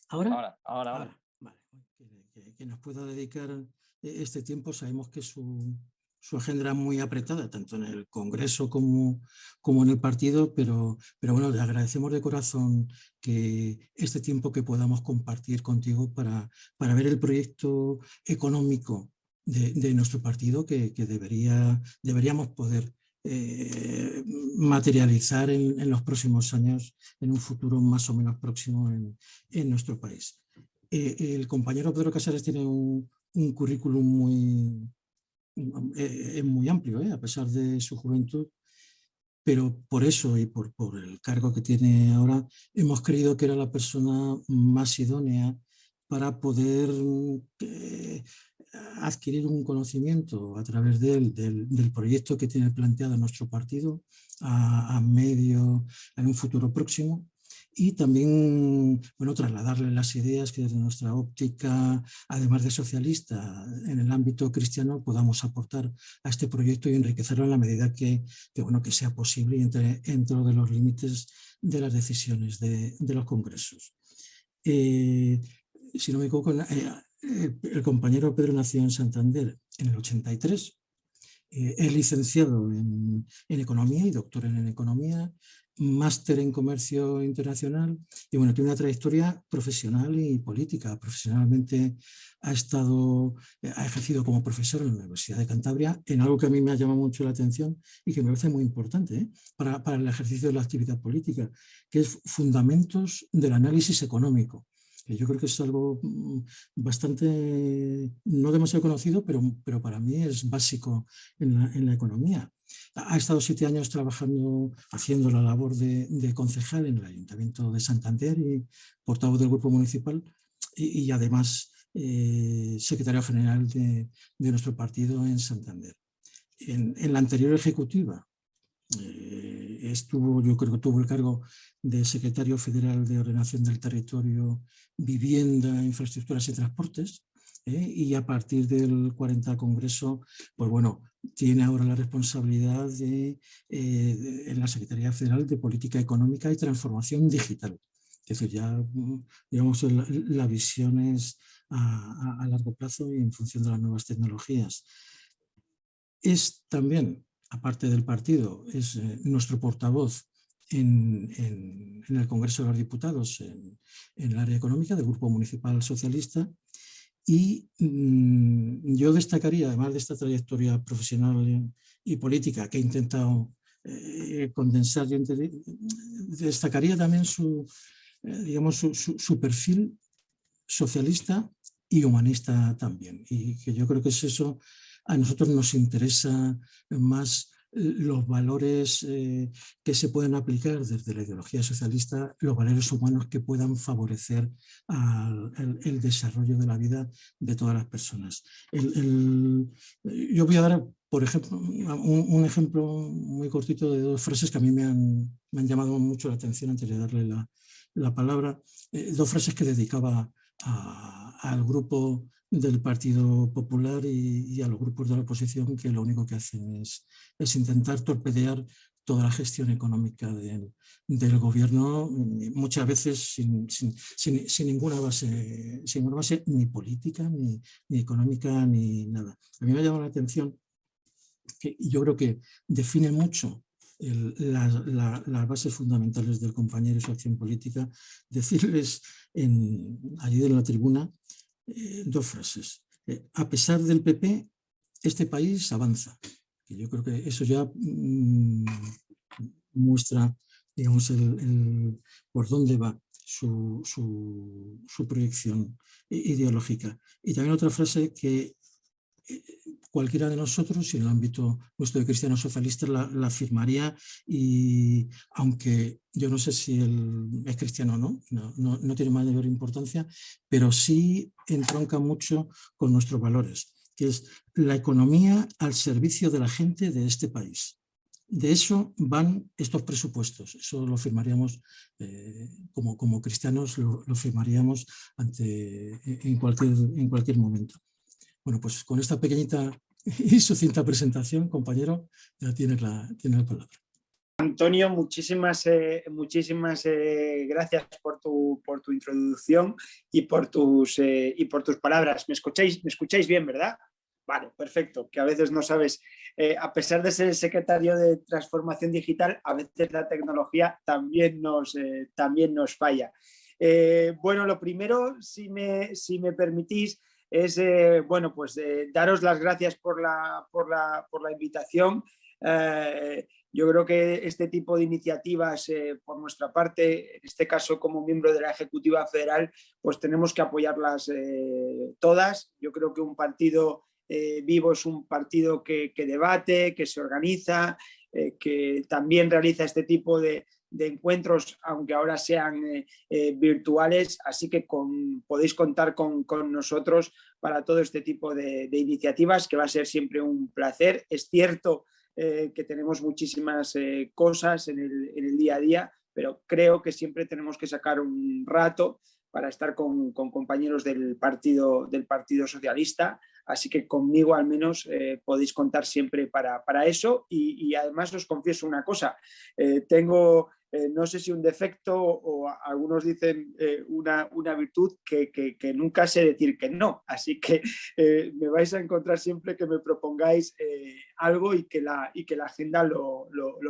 ¿Ahora? Ahora. Ahora, vale. Que nos pueda dedicar este tiempo. Sabemos que su agenda es muy apretada, tanto en el Congreso como en el partido, pero bueno, le agradecemos de corazón que este tiempo que podamos compartir contigo para ver el proyecto económico de nuestro partido que deberíamos poder materializar en los próximos años, en un futuro más o menos próximo en nuestro país. El compañero Pedro Casares tiene un currículum muy amplio, a pesar de su juventud, pero por eso y por el cargo que tiene ahora, hemos creído que era la persona más idónea para poder adquirir un conocimiento a través de él, del proyecto que tiene planteado nuestro partido a medio, en un futuro próximo, y también, bueno, trasladarle las ideas que desde nuestra óptica, además de socialista, en el ámbito cristiano, podamos aportar a este proyecto y enriquecerlo en la medida bueno, que sea posible y entre dentro de los límites de las decisiones de los congresos. Si no me equivoco, el compañero Pedro nació en Santander en el 83. Es licenciado en Economía y doctor en Economía, máster en Comercio Internacional y bueno, tiene una trayectoria profesional y política. Profesionalmente ha ejercido como profesor en la Universidad de Cantabria en algo que a mí me ha llamado mucho la atención y que me parece muy importante para el ejercicio de la actividad política, que es fundamentos del análisis económico. Yo creo que es algo bastante, no demasiado conocido, pero para mí es básico en la economía. Ha estado 7 años trabajando, haciendo la labor de concejal en el Ayuntamiento de Santander y portavoz del Grupo Municipal y además secretario general de nuestro partido en Santander. En la anterior ejecutiva yo creo que tuvo el cargo de secretario federal de Ordenación del Territorio, Vivienda, Infraestructuras y Transportes, y a partir del 40 Congreso, pues bueno, tiene ahora la responsabilidad en la Secretaría Federal de Política Económica y Transformación Digital. Es decir, ya, digamos, la visión es a largo plazo y en función de las nuevas tecnologías. Es también, aparte del partido, es nuestro portavoz en el Congreso de los Diputados en el área económica del Grupo Municipal Socialista. Y yo destacaría, además de esta trayectoria profesional y política que he intentado condensar, destacaría también digamos, su perfil socialista y humanista también. Y que yo creo que es eso, a nosotros nos interesa más los valores que se pueden aplicar desde la ideología socialista, los valores humanos que puedan favorecer el desarrollo de la vida de todas las personas. Yo voy a dar, por ejemplo, un ejemplo muy cortito de 2 frases que a mí me han llamado mucho la atención antes de darle la palabra. 2 frases que dedicaba al grupo del Partido Popular y a los grupos de la oposición, que lo único que hacen es intentar torpedear toda la gestión económica del gobierno, muchas veces sin ninguna base ni política, ni económica, ni nada. A mí me ha llamado la atención que yo creo que define mucho las bases fundamentales del compañero y su acción política, decirles allí en la tribuna 2 frases. A pesar del PP, este país avanza. Y yo creo que eso ya muestra, digamos, por dónde va su proyección ideológica. Y también otra frase que cualquiera de nosotros, y en el ámbito nuestro de cristianos socialistas, la firmaría, y aunque yo no sé si él es cristiano o no tiene mayor importancia, pero sí entronca mucho con nuestros valores, que es la economía al servicio de la gente de este país. De eso van estos presupuestos. Eso lo firmaríamos como cristianos, lo firmaríamos en cualquier momento. Bueno, pues con esta pequeñita y sucinta presentación, compañero, ya tienes la palabra. Antonio, muchísimas gracias por tu introducción y por tus palabras. ¿Me escucháis bien, verdad? Vale, perfecto, que a veces no sabes, a pesar de ser el secretario de Transformación Digital, a veces la tecnología también nos falla. Bueno, lo primero, si me permitís, es daros las gracias por la invitación. Yo creo que este tipo de iniciativas, por nuestra parte, en este caso como miembro de la Ejecutiva Federal, pues tenemos que apoyarlas todas. Yo creo que un partido vivo es un partido que debate, que se organiza, que también realiza este tipo de encuentros, aunque ahora sean virtuales, así que podéis contar con nosotros para todo este tipo de iniciativas, que va a ser siempre un placer. Es cierto que tenemos muchísimas cosas en el día a día, pero creo que siempre tenemos que sacar un rato para estar con compañeros del Partido Socialista, así que conmigo al menos podéis contar siempre para eso y además os confieso una cosa, tengo no sé si un defecto o algunos dicen una virtud que nunca sé decir que no, así que me vais a encontrar siempre que me propongáis algo y que la agenda lo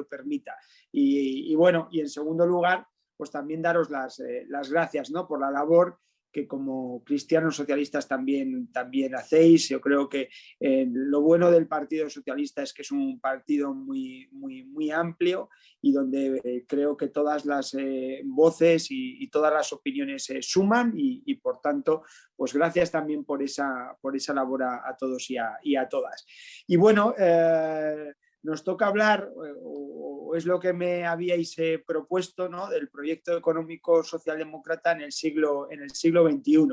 permita. Y bueno, y en segundo lugar, pues también daros las gracias, ¿no?, por la labor que como cristianos socialistas también hacéis. Yo creo que lo bueno del Partido Socialista es que es un partido muy amplio y donde creo que todas las voces y todas las opiniones suman y por tanto, pues gracias también por esa labor a todos y a todas. Y bueno, nos toca hablar, o es lo que me habíais propuesto, ¿no?, del proyecto económico socialdemócrata en el siglo XXI.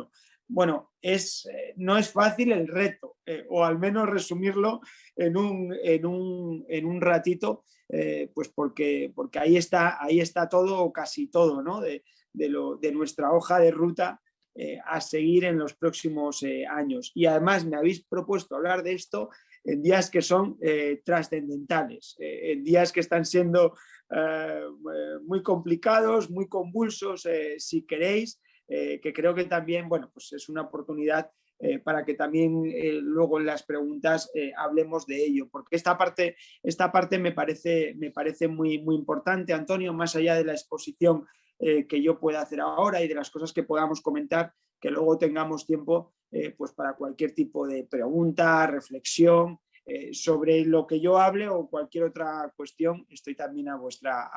Bueno, no es fácil el reto, o al menos resumirlo en un ratito, pues porque ahí está todo o casi todo, ¿no?, de nuestra hoja de ruta a seguir en los próximos años. Y además me habéis propuesto hablar de esto en días que son trascendentales, en días que están siendo muy complicados, muy convulsos, si queréis, que creo que también, bueno, pues es una oportunidad para que también luego en las preguntas hablemos de ello, porque esta parte me parece muy importante, Antonio, más allá de la exposición que yo pueda hacer ahora y de las cosas que podamos comentar, que luego tengamos tiempo pues para cualquier tipo de pregunta, reflexión sobre lo que yo hable o cualquier otra cuestión. Estoy también a vuestra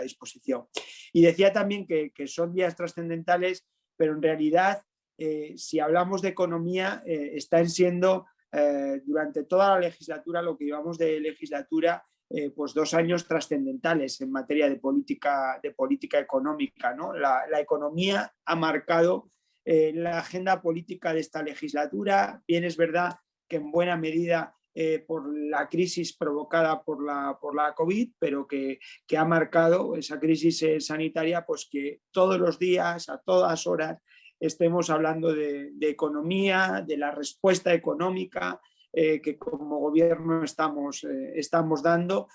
disposición. Y decía también que son días trascendentales, pero en realidad si hablamos de economía están siendo durante toda la legislatura, lo que llevamos de legislatura, pues 2 años trascendentales en materia de política económica, ¿no? La economía ha marcado la agenda política de esta legislatura. Bien, es verdad que en buena medida por la crisis provocada por la COVID, pero que ha marcado esa crisis sanitaria, pues que todos los días, a todas horas, estemos hablando de economía, de la respuesta económica que como gobierno estamos dando.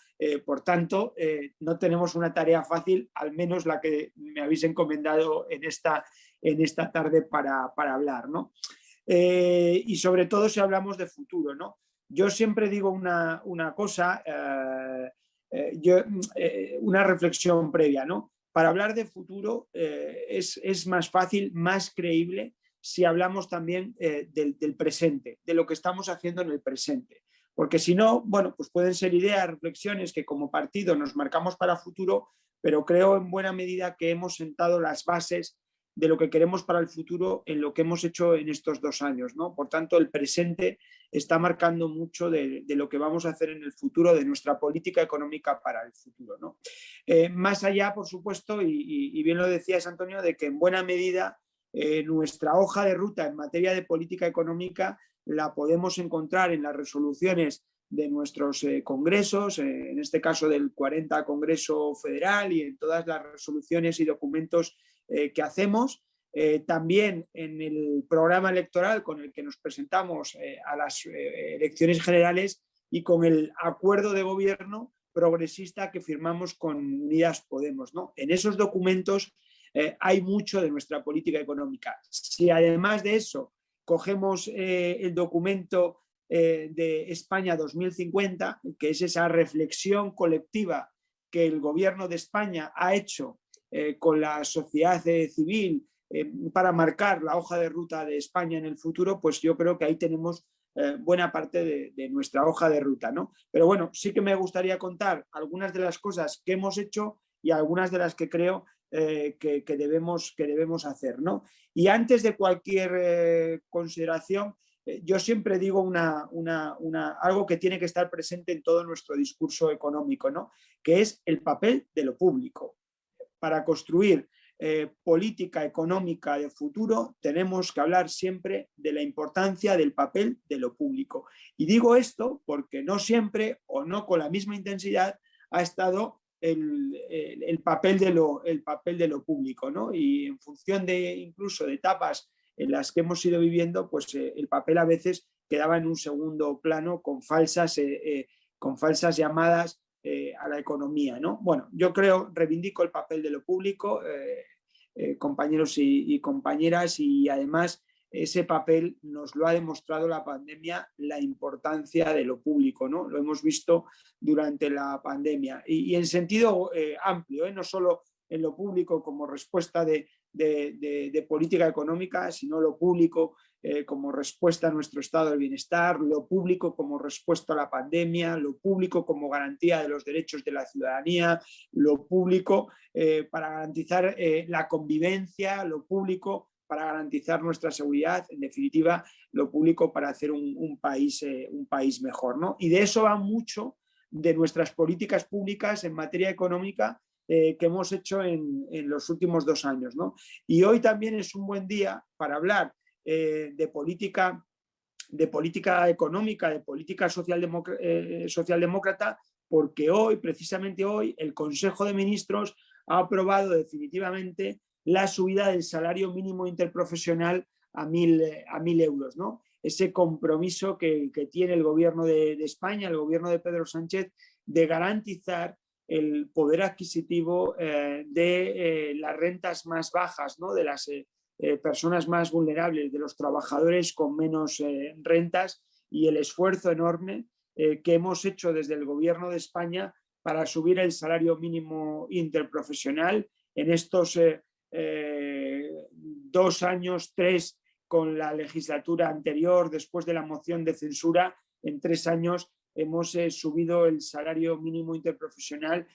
Por tanto, no tenemos una tarea fácil, al menos la que me habéis encomendado en esta tarde para hablar, ¿no? Y sobre todo si hablamos de futuro, ¿no? Yo siempre digo una cosa, una reflexión previa, ¿no? Para hablar de futuro es más fácil, más creíble, si hablamos también del presente, de lo que estamos haciendo en el presente. Porque si no, bueno, pues pueden ser ideas, reflexiones que como partido nos marcamos para futuro, pero creo en buena medida que hemos sentado las bases de lo que queremos para el futuro en lo que hemos hecho en estos 2 años, ¿no? Por tanto, el presente está marcando mucho de lo que vamos a hacer en el futuro, de nuestra política económica para el futuro, ¿no? Más allá, por supuesto, y bien lo decías, Antonio, de que en buena medida nuestra hoja de ruta en materia de política económica la podemos encontrar en las resoluciones de nuestros congresos, en este caso del 40 Congreso Federal, y en todas las resoluciones y documentos que hacemos. También en el programa electoral con el que nos presentamos a las elecciones generales y con el acuerdo de gobierno progresista que firmamos con Unidas Podemos, ¿no? En esos documentos hay mucho de nuestra política económica. Si además de eso cogemos el documento de España 2050, que es esa reflexión colectiva que el gobierno de España ha hecho con la sociedad civil para marcar la hoja de ruta de España en el futuro, pues yo creo que ahí tenemos buena parte de nuestra hoja de ruta, ¿no? Pero bueno, sí que me gustaría contar algunas de las cosas que hemos hecho y algunas de las que creo que debemos hacer, ¿no? Y antes de cualquier consideración, yo siempre digo algo que tiene que estar presente en todo nuestro discurso económico, ¿no? Que es el papel de lo público. Para construir política económica de futuro, tenemos que hablar siempre de la importancia del papel de lo público. Y digo esto porque no siempre o no con la misma intensidad ha estado el papel de lo público, ¿no? Y en función incluso de etapas en las que hemos ido viviendo, pues el papel a veces quedaba en un segundo plano con falsas llamadas a la economía, ¿no? Bueno, yo reivindico el papel de lo público, compañeros y compañeras, y además ese papel nos lo ha demostrado la pandemia, la importancia de lo público, ¿no? Lo hemos visto durante la pandemia y en sentido amplio, no solo en lo público como respuesta de política económica, sino lo público como respuesta a nuestro estado de bienestar, lo público como respuesta a la pandemia, lo público como garantía de los derechos de la ciudadanía, lo público para garantizar la convivencia, lo público para garantizar nuestra seguridad, en definitiva, lo público para hacer un país mejor, ¿no? Y de eso va mucho de nuestras políticas públicas en materia económica que hemos hecho en los últimos 2 años, ¿no? Y hoy también es un buen día para hablar de política económica, de política socialdemócrata, porque hoy, precisamente hoy, el Consejo de Ministros ha aprobado definitivamente la subida del salario mínimo interprofesional a 1.000 euros, ¿no? Ese compromiso que tiene el gobierno de España, el gobierno de Pedro Sánchez, de garantizar el poder adquisitivo de las rentas más bajas, ¿no? De las personas más vulnerables, de los trabajadores con menos rentas, y el esfuerzo enorme que hemos hecho desde el gobierno de España para subir el salario mínimo interprofesional en estos 2 años, 3 con la legislatura anterior, después de la moción de censura. En 3 años hemos subido el salario mínimo interprofesional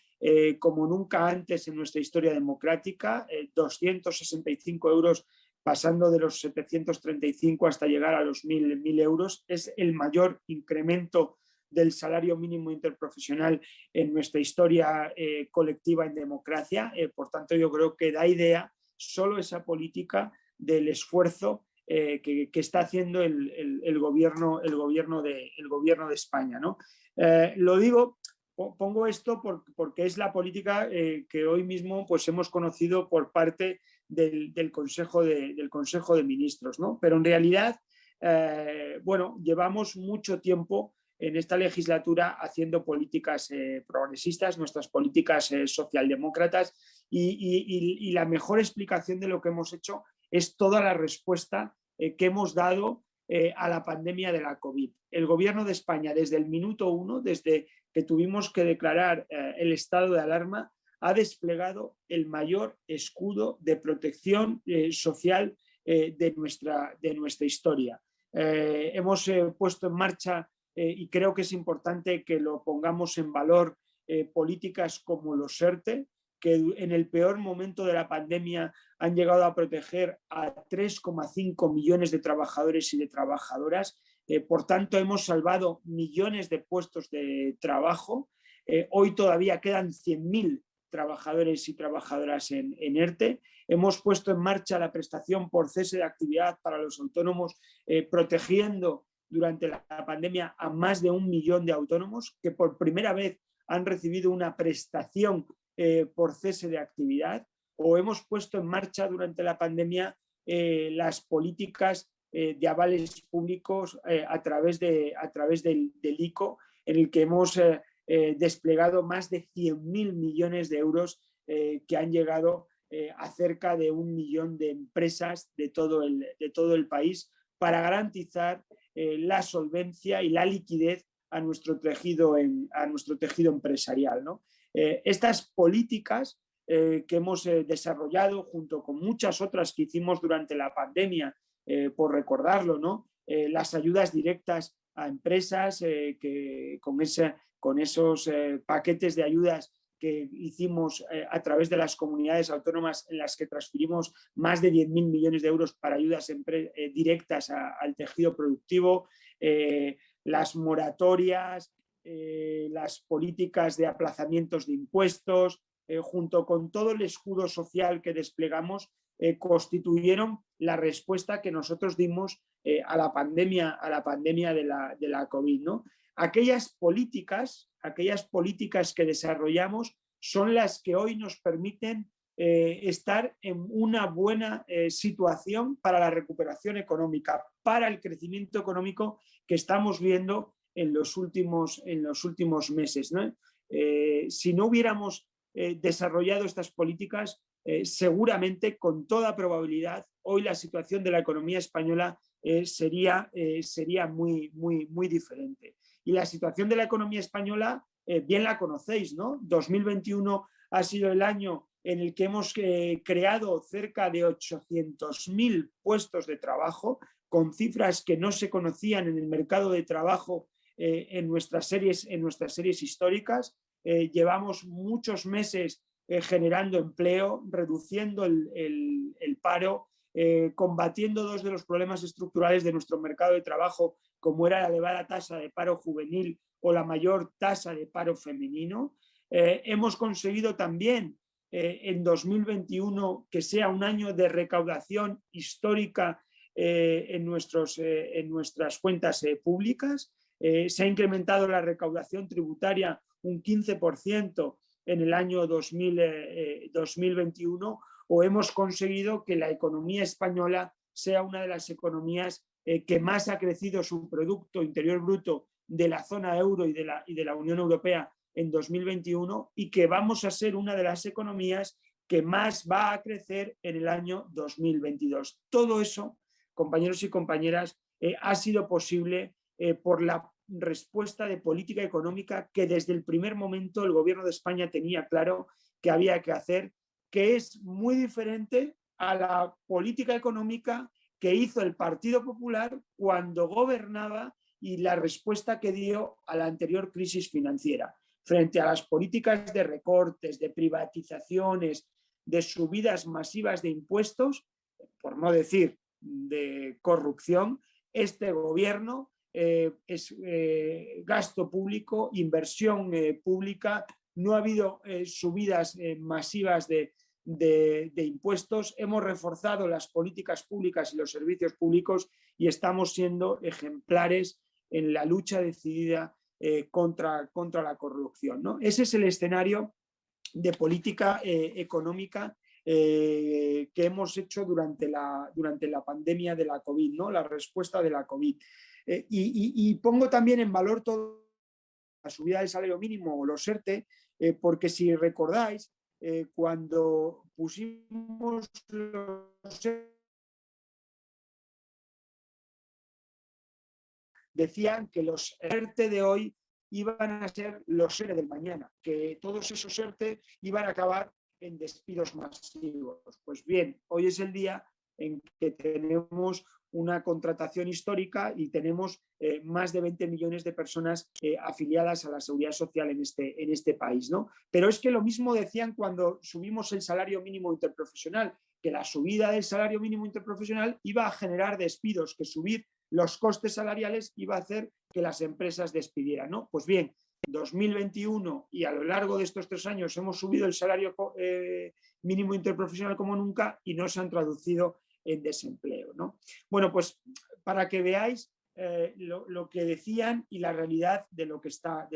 como nunca antes en nuestra historia democrática, 265 euros, pasando de los 735 hasta llegar a los 1.000 euros. Es el mayor incremento del salario mínimo interprofesional en nuestra historia colectiva en democracia. Por tanto, yo creo que da idea solo esa política del esfuerzo que está haciendo el gobierno de España, ¿no? Lo digo, pongo esto porque es la política que hoy mismo pues, hemos conocido por parte del Consejo de Ministros, ¿no? Pero en realidad, bueno, llevamos mucho tiempo en esta legislatura haciendo políticas progresistas, nuestras políticas socialdemócratas, y la mejor explicación de lo que hemos hecho es toda la respuesta que hemos dado a la pandemia de la COVID. El gobierno de España, desde el minuto 1, desde que tuvimos que declarar el estado de alarma, ha desplegado el mayor escudo de protección social de nuestra historia. Hemos puesto en marcha, y creo que es importante que lo pongamos en valor, políticas como los ERTE, que en el peor momento de la pandemia han llegado a proteger a 3,5 millones de trabajadores y de trabajadoras. Por tanto, hemos salvado millones de puestos de trabajo. Hoy todavía quedan 100.000 trabajadores y trabajadoras en ERTE. Hemos puesto en marcha la prestación por cese de actividad para los autónomos, protegiendo durante la pandemia a más de 1 millón de autónomos que por primera vez han recibido una prestación por cese de actividad. O hemos puesto en marcha durante la pandemia las políticas de avales públicos a través del ICO, en el que hemos desplegado más de 100.000 millones de euros que han llegado a cerca de 1 millón de empresas de todo el país para garantizar la solvencia y la liquidez a nuestro tejido empresarial, ¿no? Estas políticas que hemos desarrollado junto con muchas otras que hicimos durante la pandemia, por recordarlo, ¿no? Las ayudas directas a empresas que con esos paquetes de ayudas que hicimos a través de las comunidades autónomas en las que transferimos más de 10.000 millones de euros para ayudas directas al tejido productivo, las moratorias, las políticas de aplazamientos de impuestos, junto con todo el escudo social que desplegamos, constituyeron la respuesta que nosotros dimos a la pandemia de la COVID, ¿no? Aquellas políticas que desarrollamos son las que hoy nos permiten estar en una buena situación para la recuperación económica, para el crecimiento económico que estamos viendo en los últimos meses, ¿no? Si no hubiéramos desarrollado estas políticas, seguramente, con toda probabilidad, hoy la situación de la economía española sería muy, muy, muy diferente. Y la situación de la economía española, bien la conocéis, ¿no? 2021 ha sido el año en el que hemos creado cerca de 800.000 puestos de trabajo, con cifras que no se conocían en el mercado de trabajo en nuestras series históricas. Llevamos muchos meses generando empleo, reduciendo el paro, combatiendo dos de los problemas estructurales de nuestro mercado de trabajo, como era la elevada tasa de paro juvenil o la mayor tasa de paro femenino. Hemos conseguido también en 2021 que sea un año de recaudación histórica en nuestras cuentas públicas. Se ha incrementado la recaudación tributaria un 15% en el año 2021, o hemos conseguido que la economía española sea una de las economías que más ha crecido su Producto Interior Bruto de la zona euro y de la Unión Europea en 2021, y que vamos a ser una de las economías que más va a crecer en el año 2022. Todo eso, compañeros y compañeras, ha sido posible por la respuesta de política económica que desde el primer momento el Gobierno de España tenía claro que había que hacer, que es muy diferente a la política económica que hizo el Partido Popular cuando gobernaba y la respuesta que dio a la anterior crisis financiera. Frente a las políticas de recortes, de privatizaciones, de subidas masivas de impuestos, por no decir de corrupción, este gobierno es gasto público, inversión pública. No ha habido subidas masivas de impuestos. Hemos reforzado las políticas públicas y los servicios públicos y estamos siendo ejemplares en la lucha decidida contra la corrupción, ¿no? Ese es el escenario de política económica que hemos hecho durante la pandemia de la COVID, ¿no? La respuesta de la COVID. Y pongo también en valor toda la subida del salario mínimo o los ERTE, porque si recordáis, cuando pusimos los ERTE, decían que los ERTE de hoy iban a ser los ERE del mañana, que todos esos ERTE iban a acabar en despidos masivos. Pues bien, hoy es el día en que tenemos una contratación histórica y tenemos más de 20 millones de personas afiliadas a la seguridad social en este país, ¿no? Pero es que lo mismo decían cuando subimos el salario mínimo interprofesional, que la subida del salario mínimo interprofesional iba a generar despidos, que subir los costes salariales iba a hacer que las empresas despidieran, ¿no? Pues bien, 2021 y a lo largo de estos 3 años hemos subido el salario mínimo interprofesional como nunca y no se han traducido en desempleo, ¿no? Bueno, pues para que veáis lo que decían y la realidad de lo que está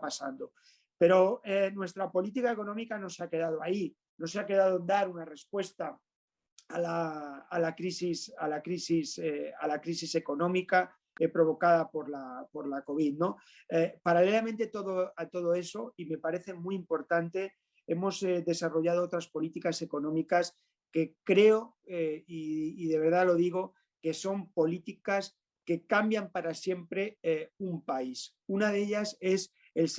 pasando. Pero nuestra política económica no se ha quedado ahí, no se ha quedado en dar una respuesta a la crisis económica, provocada por la COVID, ¿no? Paralelamente a todo eso, y me parece muy importante, hemos desarrollado otras políticas económicas que creo, y de verdad lo digo, que son políticas que cambian para siempre un país. Una de ellas es el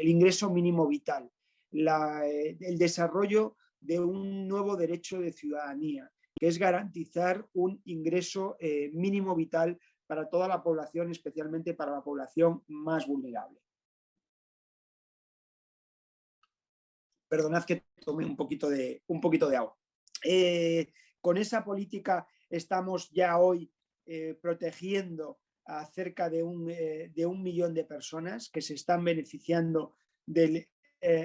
ingreso mínimo vital, el desarrollo de un nuevo derecho de ciudadanía, que es garantizar un ingreso mínimo vital para toda la población, especialmente para la población más vulnerable. Perdonad que tome un poquito de agua. Con esa política estamos ya hoy protegiendo a cerca de un millón de personas que se están beneficiando del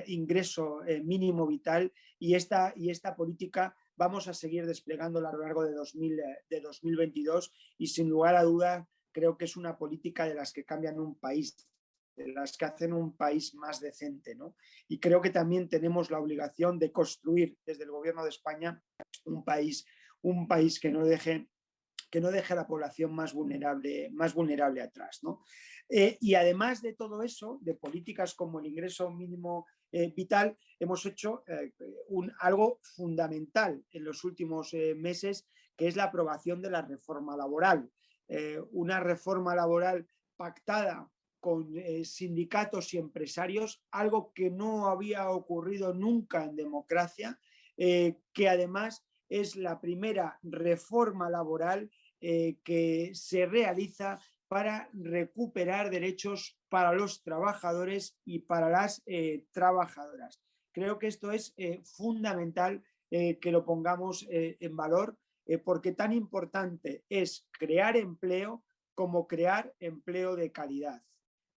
ingreso mínimo vital, y esta política vamos a seguir desplegándola a lo largo de 2022, y sin lugar a dudas creo que es una política de las que cambian un país, de las que hacen un país más decente, ¿no? Y creo que también tenemos la obligación de construir desde el Gobierno de España un país que no deje a la población más vulnerable atrás, ¿no? Y además de todo eso, de políticas como el ingreso mínimo vital, hemos hecho algo fundamental en los últimos meses, que es la aprobación de la reforma laboral. Una reforma laboral pactada con sindicatos y empresarios, algo que no había ocurrido nunca en democracia, que además es la primera reforma laboral que se realiza para recuperar derechos para los trabajadores y para las trabajadoras. Creo que esto es fundamental que lo pongamos en valor, porque tan importante es crear empleo como crear empleo de calidad,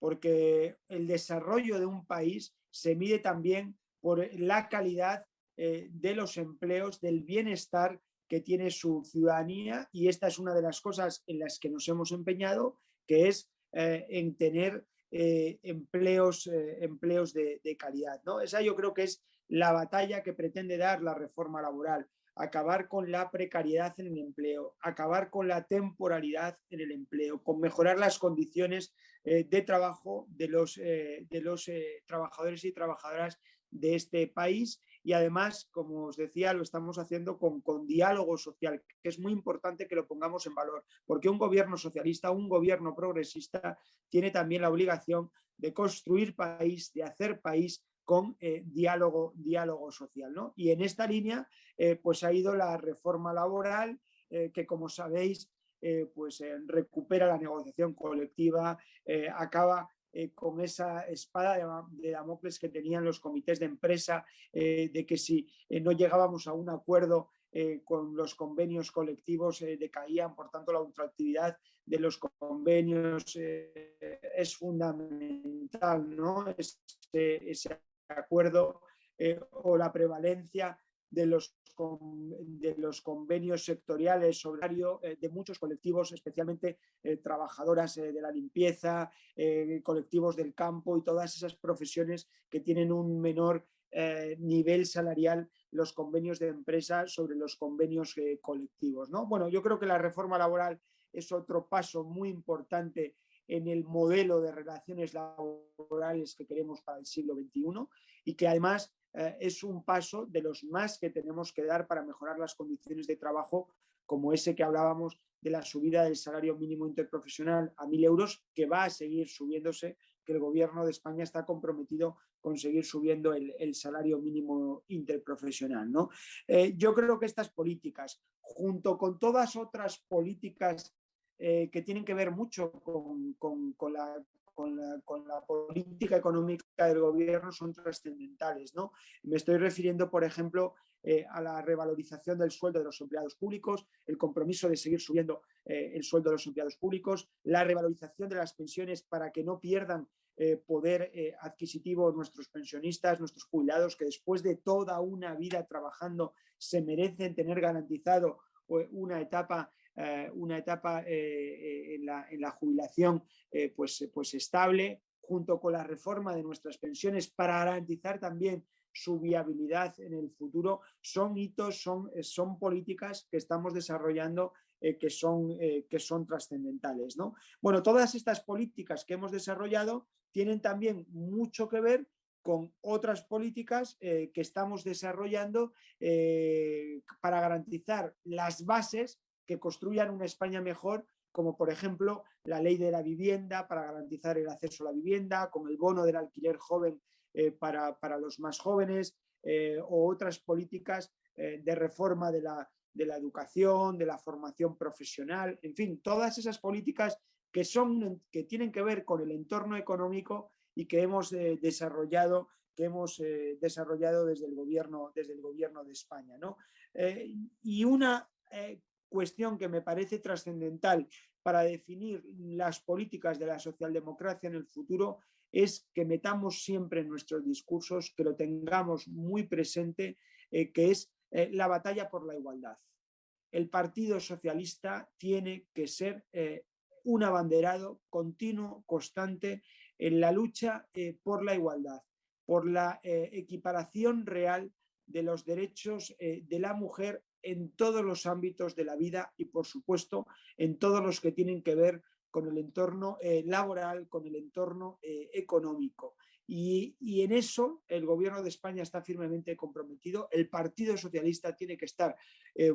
porque el desarrollo de un país se mide también por la calidad de los empleos, del bienestar que tiene su ciudadanía, y esta es una de las cosas en las que nos hemos empeñado, que es en tener empleos de calidad, ¿no? Esa yo creo que es la batalla que pretende dar la reforma laboral: acabar con la precariedad en el empleo, acabar con la temporalidad en el empleo, con mejorar las condiciones de trabajo de los trabajadores y trabajadoras de este país. Y además, como os decía, lo estamos haciendo con diálogo social, que es muy importante que lo pongamos en valor, porque un gobierno socialista, un gobierno progresista, tiene también la obligación de construir país, de hacer país con diálogo social, ¿no? Y en esta línea pues ha ido la reforma laboral, que como sabéis pues recupera la negociación colectiva, acaba con esa espada de Damocles que tenían los comités de empresa, de que si no llegábamos a un acuerdo con los convenios colectivos decaían. Por tanto, la ultraactividad de los convenios es fundamental, ¿no? Ese acuerdo o la prevalencia de los convenios sectoriales sobre de muchos colectivos, especialmente trabajadoras de la limpieza, colectivos del campo y todas esas profesiones que tienen un menor nivel salarial, los convenios de empresa sobre los convenios colectivos, ¿no? Bueno, yo creo que la reforma laboral es otro paso muy importante en el modelo de relaciones laborales que queremos para el siglo XXI, y que además es un paso de los más que tenemos que dar para mejorar las condiciones de trabajo, como ese que hablábamos de la subida del salario mínimo interprofesional a 1.000 euros, que va a seguir subiéndose, que el Gobierno de España está comprometido con seguir subiendo el salario mínimo interprofesional, ¿no? Yo creo que estas políticas, junto con todas otras políticas que tienen que ver mucho con la política económica del gobierno, son trascendentales, ¿no? Me estoy refiriendo, por ejemplo, a la revalorización del sueldo de los empleados públicos, el compromiso de seguir subiendo el sueldo de los empleados públicos, la revalorización de las pensiones para que no pierdan poder adquisitivo nuestros pensionistas, nuestros jubilados, que después de toda una vida trabajando se merecen tener garantizado una etapa en la jubilación pues estable, junto con la reforma de nuestras pensiones para garantizar también su viabilidad en el futuro. Son hitos, son políticas que estamos desarrollando que son trascendentales, ¿no? Bueno, todas estas políticas que hemos desarrollado tienen también mucho que ver con otras políticas que estamos desarrollando para garantizar las bases que construyan una España mejor, como por ejemplo la ley de la vivienda para garantizar el acceso a la vivienda, con el bono del alquiler joven para los más jóvenes, o otras políticas de reforma de la educación, de la formación profesional, en fin, todas esas políticas que tienen que ver con el entorno económico y que hemos desarrollado desde el gobierno de España, ¿no? Y una cuestión que me parece trascendental para definir las políticas de la socialdemocracia en el futuro es que metamos siempre en nuestros discursos, que lo tengamos muy presente, que es la batalla por la igualdad. El Partido Socialista tiene que ser un abanderado continuo, constante, en la lucha por la igualdad, por la equiparación real de los derechos de la mujer en todos los ámbitos de la vida y, por supuesto, en todos los que tienen que ver con el entorno laboral, con el entorno económico. Y en eso el gobierno de España está firmemente comprometido, el Partido Socialista tiene que estar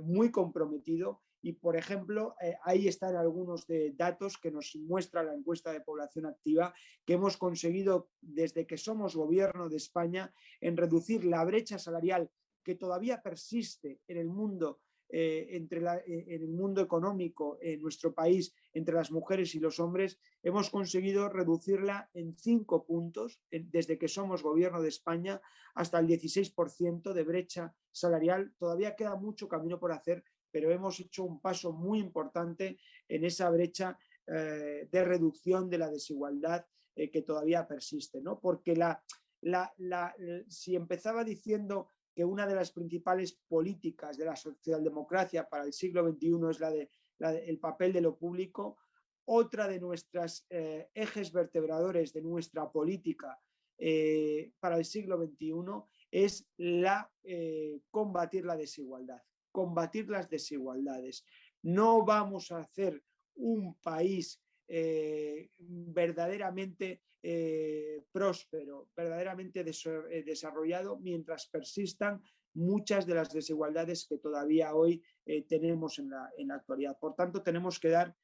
muy comprometido y, por ejemplo, ahí están algunos de datos que nos muestra la encuesta de población activa que hemos conseguido desde que somos gobierno de España en reducir la brecha salarial que todavía persiste en el mundo en el mundo económico en nuestro país entre las mujeres y los hombres. Hemos conseguido reducirla en 5 puntos desde que somos gobierno de España hasta el 16% de brecha salarial. Todavía queda mucho camino por hacer, pero hemos hecho un paso muy importante en esa brecha de reducción de la desigualdad que todavía persiste, ¿no? Porque si empezaba diciendo que una de las principales políticas de la socialdemocracia para el siglo XXI es el papel de lo público, otra de nuestras ejes vertebradores de nuestra política para el siglo XXI es combatir la desigualdad, combatir las desigualdades. No vamos a hacer un país verdaderamente próspero, verdaderamente desarrollado, mientras persistan muchas de las desigualdades que todavía hoy tenemos en la actualidad. Por tanto, tenemos que dar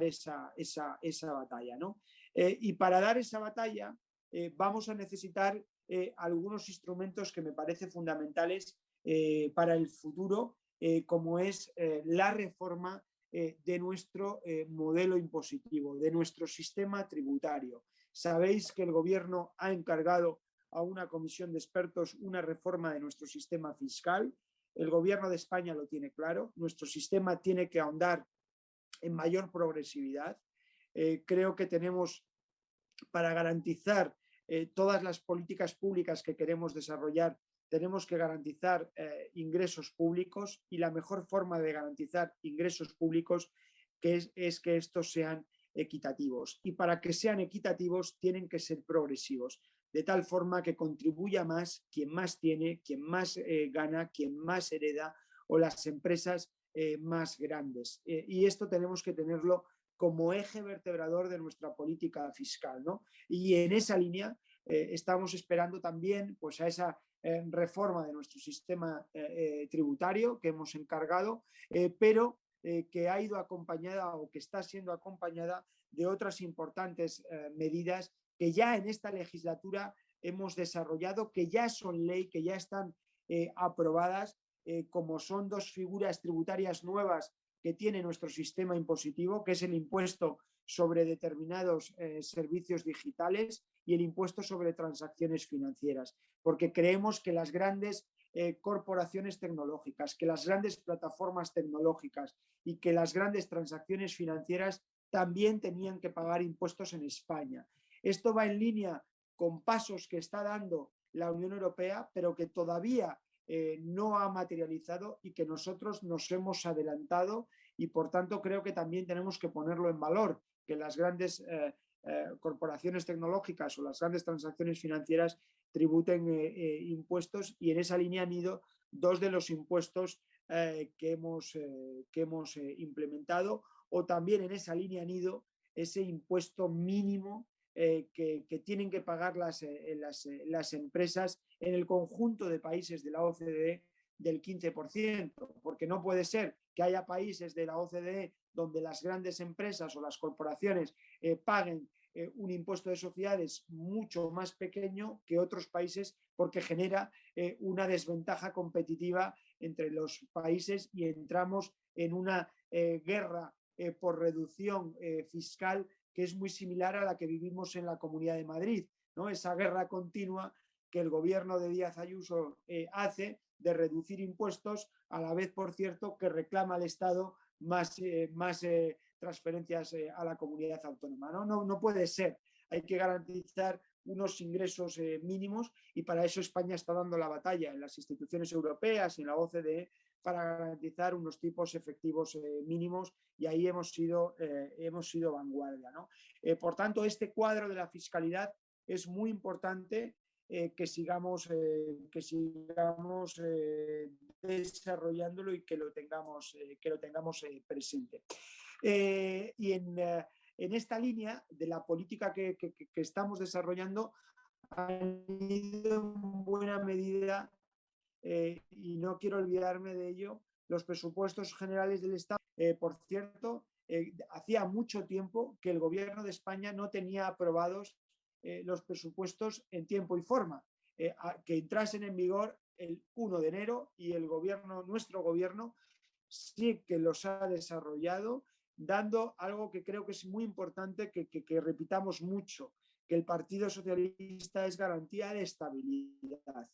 esa batalla, ¿no? Y para dar esa batalla vamos a necesitar algunos instrumentos que me parecen fundamentales para el futuro, como es la reforma de nuestro modelo impositivo, de nuestro sistema tributario. Sabéis que el gobierno ha encargado a una comisión de expertos una reforma de nuestro sistema fiscal. El gobierno de España lo tiene claro. Nuestro sistema tiene que ahondar en mayor progresividad. Creo que tenemos, para garantizar todas las políticas públicas que queremos desarrollar, tenemos que garantizar ingresos públicos, y la mejor forma de garantizar ingresos públicos es que estos sean equitativos, y para que sean equitativos tienen que ser progresivos, de tal forma que contribuya más quien más tiene, quien más gana, quien más hereda, o las empresas más grandes. Y esto tenemos que tenerlo como eje vertebrador de nuestra política fiscal, ¿no? Y en esa línea estamos esperando también pues, a esa reforma de nuestro sistema tributario que hemos encargado, pero que ha ido acompañada o que está siendo acompañada de otras importantes medidas que ya en esta legislatura hemos desarrollado, que ya son ley, que ya están aprobadas, como son 2 figuras tributarias nuevas que tiene nuestro sistema impositivo, que es el impuesto sobre determinados servicios digitales y el impuesto sobre transacciones financieras, porque creemos que las grandes corporaciones tecnológicas, que las grandes plataformas tecnológicas y que las grandes transacciones financieras también tenían que pagar impuestos en España. Esto va en línea con pasos que está dando la Unión Europea, pero que todavía no ha materializado y que nosotros nos hemos adelantado, y por tanto creo que también tenemos que ponerlo en valor, que las grandes corporaciones tecnológicas o las grandes transacciones financieras tributen impuestos, y en esa línea han ido dos de los impuestos que hemos implementado, o también en esa línea han ido ese impuesto mínimo que tienen que pagar las empresas en el conjunto de países de la OCDE del 15%, porque no puede ser que haya países de la OCDE donde las grandes empresas o las corporaciones paguen un impuesto de sociedades mucho más pequeño que otros países, porque genera una desventaja competitiva entre los países y entramos en una guerra por reducción fiscal que es muy similar a la que vivimos en la Comunidad de Madrid, ¿no? Esa guerra continua que el gobierno de Díaz Ayuso hace de reducir impuestos, a la vez, por cierto, que reclama al Estado más transferencias a la comunidad autónoma. No puede ser. Hay que garantizar unos ingresos mínimos, y para eso España está dando la batalla en las instituciones europeas y en la OCDE para garantizar unos tipos efectivos mínimos, y ahí hemos sido vanguardia, ¿no? Por tanto, este cuadro de la fiscalidad es muy importante que sigamos desarrollándolo y que lo tengamos presente. Y en esta línea de la política que estamos desarrollando han ido en buena medida, y no quiero olvidarme de ello, los presupuestos generales del Estado. Por cierto, hacía mucho tiempo que el Gobierno de España no tenía aprobados los presupuestos en tiempo y forma, que entrasen en vigor el 1 de enero, y nuestro gobierno sí que los ha desarrollado, dando algo que creo que es muy importante que repitamos mucho, que el Partido Socialista es garantía de estabilidad.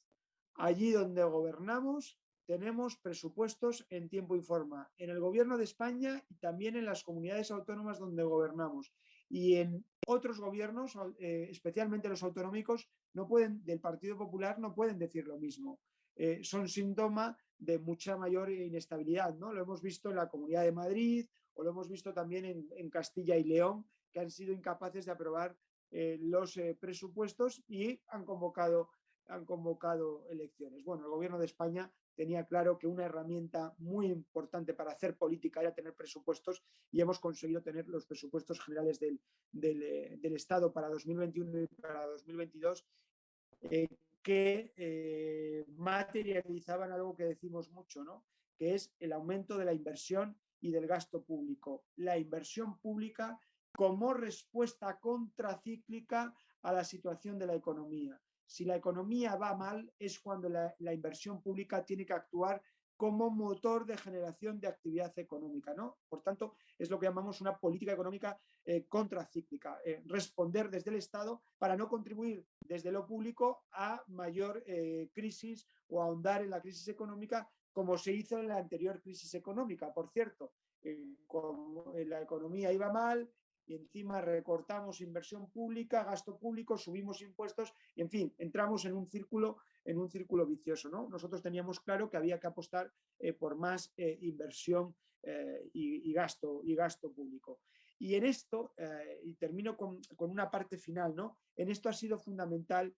Allí donde gobernamos tenemos presupuestos en tiempo y forma, en el Gobierno de España y también en las comunidades autónomas donde gobernamos. Y en otros gobiernos, especialmente los autonómicos, del Partido Popular, no pueden decir lo mismo. Son síntoma de mucha mayor inestabilidad, ¿no? Lo hemos visto en la Comunidad de Madrid, o lo hemos visto también en Castilla y León, que han sido incapaces de aprobar los presupuestos y han convocado elecciones. Bueno, el Gobierno de España tenía claro que una herramienta muy importante para hacer política era tener presupuestos, y hemos conseguido tener los presupuestos generales del Estado para 2021 y para 2022, que materializaban algo que decimos mucho, ¿no? Que es el aumento de la inversión y del gasto público. La inversión pública como respuesta contracíclica a la situación de la economía. Si la economía va mal, es cuando la inversión pública tiene que actuar como motor de generación de actividad económica, ¿no? Por tanto, es lo que llamamos una política económica contracíclica, responder desde el Estado para no contribuir desde lo público a mayor crisis o ahondar en la crisis económica, como se hizo en la anterior crisis económica, por cierto. Como la economía iba mal, y encima recortamos inversión pública, gasto público, subimos impuestos, y en fin, entramos en un círculo vicioso, ¿no? Nosotros teníamos claro que había que apostar por más inversión y gasto público. Y en esto, y termino con una parte final, ¿no? En esto ha sido fundamental,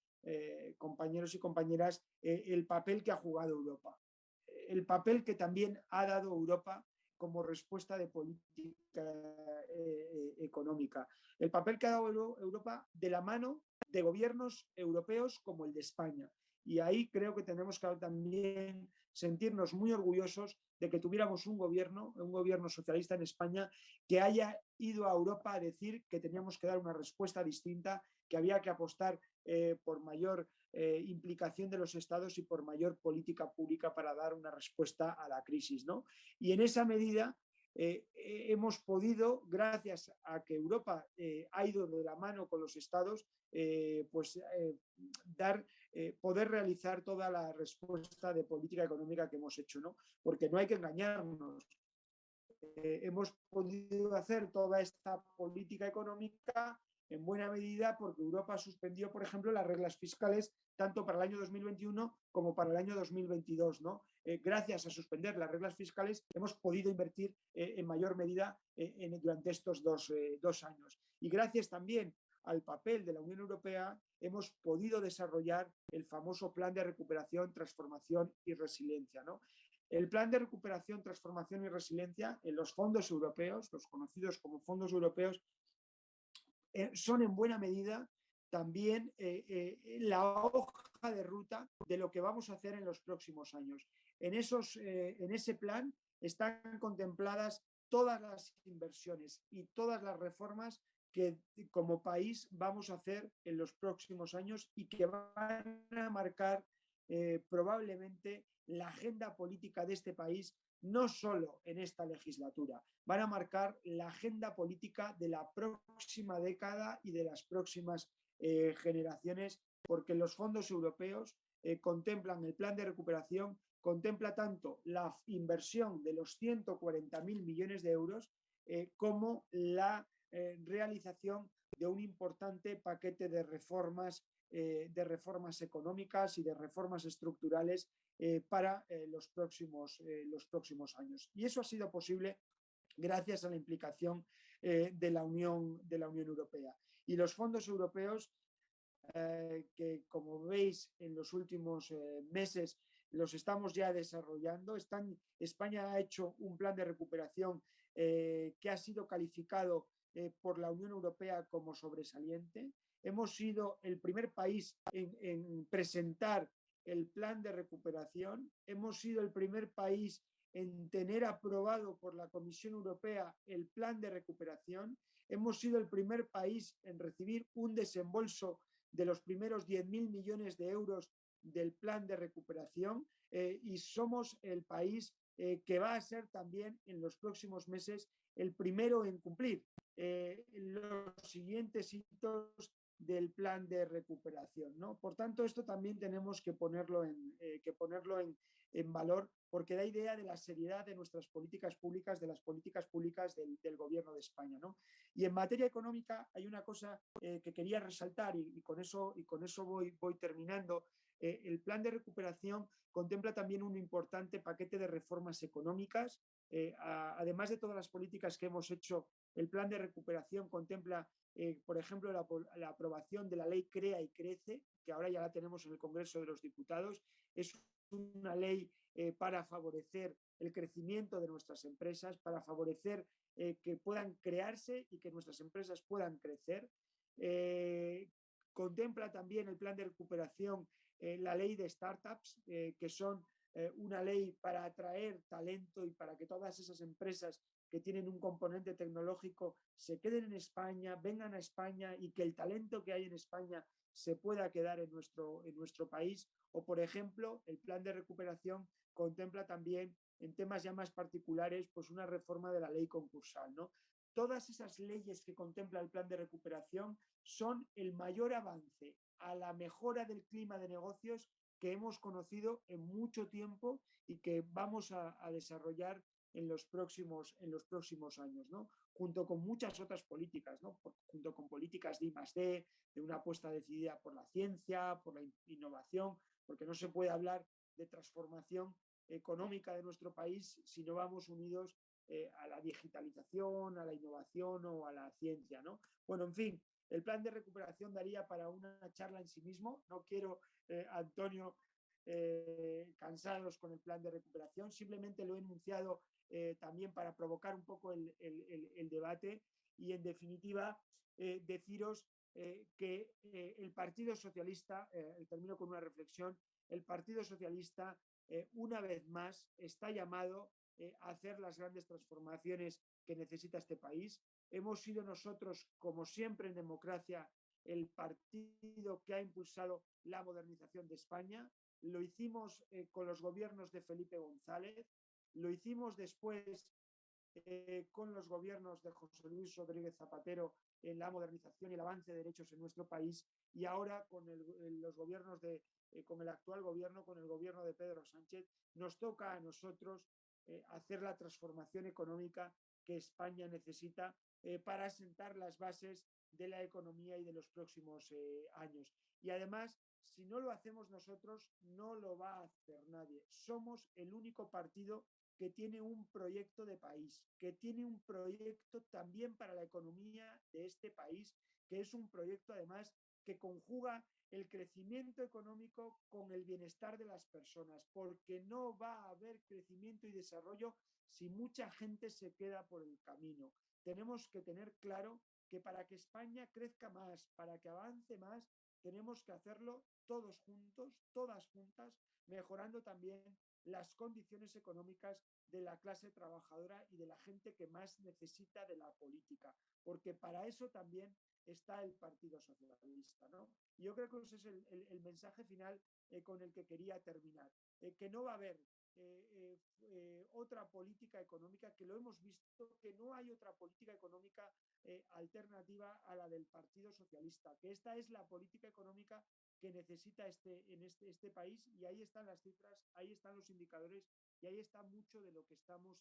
compañeros y compañeras, el papel que ha jugado Europa. El papel que también ha dado Europa como respuesta de política económica. El papel que ha dado Europa de la mano de gobiernos europeos como el de España. Y ahí creo que tenemos que también sentirnos muy orgullosos de que tuviéramos un gobierno socialista en España, que haya ido a Europa a decir que teníamos que dar una respuesta distinta, que había que apostar por mayor implicación de los estados y por mayor política pública para dar una respuesta a la crisis, ¿no? Y en esa medida hemos podido, gracias a que Europa ha ido de la mano con los estados, poder realizar toda la respuesta de política económica que hemos hecho, ¿no? Porque no hay que engañarnos. Hemos podido hacer toda esta política económica en buena medida porque Europa suspendió, por ejemplo, las reglas fiscales tanto para el año 2021 como para el año 2022, ¿no? Gracias a suspender las reglas fiscales hemos podido invertir en mayor medida durante estos dos años. Y gracias también al papel de la Unión Europea hemos podido desarrollar el famoso Plan de Recuperación, Transformación y Resiliencia, ¿no? El Plan de Recuperación, Transformación y Resiliencia en los fondos europeos, los conocidos como fondos europeos, son en buena medida también la hoja de ruta de lo que vamos a hacer en los próximos años. En ese plan están contempladas todas las inversiones y todas las reformas que como país vamos a hacer en los próximos años y que van a marcar probablemente la agenda política de este país, no solo en esta legislatura, van a marcar la agenda política de la próxima década y de las próximas generaciones, porque los fondos europeos contemplan el plan de recuperación, contempla tanto la inversión de los 140.000 millones de euros como la realización de un importante paquete de reformas económicas y de reformas estructurales para los próximos años. Y eso ha sido posible gracias a la implicación de la Unión Europea. Y los fondos europeos, que como veis en los últimos meses los estamos ya desarrollando. España ha hecho un plan de recuperación que ha sido calificado por la Unión Europea como sobresaliente. Hemos sido el primer país en presentar el plan de recuperación. Hemos sido el primer país en tener aprobado por la Comisión Europea el plan de recuperación. Hemos sido el primer país en recibir un desembolso de los primeros 10.000 millones de euros del plan de recuperación y somos el país que va a ser también en los próximos meses el primero en cumplir los siguientes hitos del plan de recuperación, ¿no? Por tanto, esto también tenemos que ponerlo en valor, porque da idea de la seriedad de nuestras políticas públicas, de las políticas públicas del Gobierno de España, ¿no? Y en materia económica hay una cosa que quería resaltar y con eso voy terminando. El plan de recuperación contempla también un importante paquete de reformas económicas. Además de todas las políticas que hemos hecho, el plan de recuperación contempla por ejemplo, la aprobación de la ley Crea y Crece, que ahora ya la tenemos en el Congreso de los Diputados. Es una ley para favorecer el crecimiento de nuestras empresas, para favorecer que puedan crearse y que nuestras empresas puedan crecer. Contempla también el plan de recuperación la ley de startups, que son una ley para atraer talento y para que todas esas empresas que tienen un componente tecnológico se queden en España, vengan a España y que el talento que hay en España se pueda quedar en nuestro país. O, por ejemplo, el plan de recuperación contempla también, en temas ya más particulares, pues una reforma de la ley concursal, ¿no? Todas esas leyes que contempla el plan de recuperación son el mayor avance a la mejora del clima de negocios que hemos conocido en mucho tiempo y que vamos a desarrollar en los próximos años, ¿no? Junto con muchas otras políticas, ¿no? Junto con políticas de I+D, de una apuesta decidida por la ciencia, por la innovación, porque no se puede hablar de transformación económica de nuestro país si no vamos unidos a la digitalización, a la innovación o a la ciencia, ¿no? Bueno, en fin, el plan de recuperación daría para una charla en sí mismo. No quiero, Antonio, cansados con el plan de recuperación. Simplemente lo he enunciado también para provocar un poco el debate y, en definitiva, deciros que el Partido Socialista, termino con una reflexión, el Partido Socialista una vez más está llamado a hacer las grandes transformaciones que necesita este país. Hemos sido nosotros, como siempre en democracia, el partido que ha impulsado la modernización de España. Lo hicimos con los gobiernos de Felipe González, lo hicimos después con los gobiernos de José Luis Rodríguez Zapatero en la modernización y el avance de derechos en nuestro país, y ahora con los gobiernos con el actual gobierno, con el gobierno de Pedro Sánchez, nos toca a nosotros hacer la transformación económica que España necesita para asentar las bases de la economía y de los próximos años. Y además, si no lo hacemos nosotros, no lo va a hacer nadie. Somos el único partido que tiene un proyecto de país, que tiene un proyecto también para la economía de este país, que es un proyecto además que conjuga el crecimiento económico con el bienestar de las personas, porque no va a haber crecimiento y desarrollo si mucha gente se queda por el camino. Tenemos que tener claro que para que España crezca más, para que avance más, tenemos que hacerlo todos juntos, todas juntas, mejorando también las condiciones económicas de la clase trabajadora y de la gente que más necesita de la política, porque para eso también está el Partido Socialista, ¿no? Y yo creo que ese es el mensaje final con el que quería terminar, que no va a haber otra política económica, que lo hemos visto, que no hay otra política económica alternativa a la del Partido Socialista, que esta es la política económica que necesita este país, y ahí están las cifras, ahí están los indicadores y ahí está mucho de lo que estamos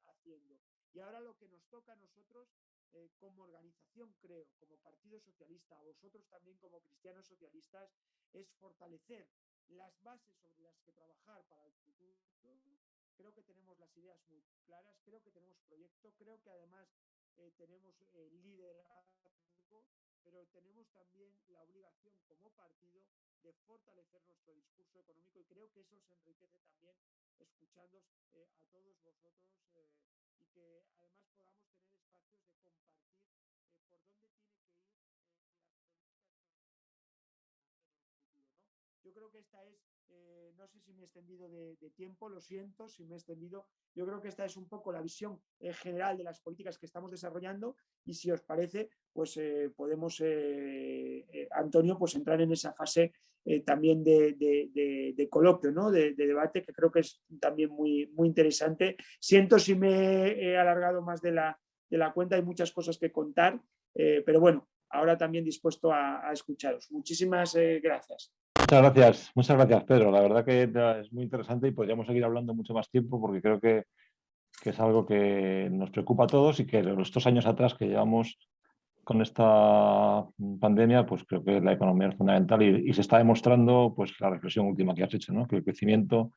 haciendo. Y ahora lo que nos toca a nosotros como organización, creo, como Partido Socialista, a vosotros también como cristianos socialistas, es fortalecer las bases sobre las que trabajar para el futuro. Creo que tenemos las ideas muy claras, creo que tenemos proyecto, creo que además tenemos liderazgo, pero tenemos también la obligación como partido de fortalecer nuestro discurso económico, y creo que eso se enriquece también escuchando a todos vosotros y que además podamos tener espacios de compartir por dónde tiene que ir yo creo que esta es, no sé si me he extendido de tiempo, lo siento si me he extendido, yo creo que esta es un poco la visión general de las políticas que estamos desarrollando, y si os parece, pues podemos, Antonio, pues entrar en esa fase también de coloquio, ¿no? de debate, que creo que es también muy, muy interesante. Siento si me he alargado más de la cuenta, hay muchas cosas que contar, pero bueno, ahora también dispuesto a escucharos. Muchísimas gracias. Muchas gracias, Pedro. La verdad que es muy interesante y podríamos seguir hablando mucho más tiempo, porque creo que es algo que nos preocupa a todos, y que los 2 años atrás que llevamos con esta pandemia, pues creo que la economía es fundamental, y se está demostrando pues la reflexión última que has hecho, ¿no? Que el crecimiento,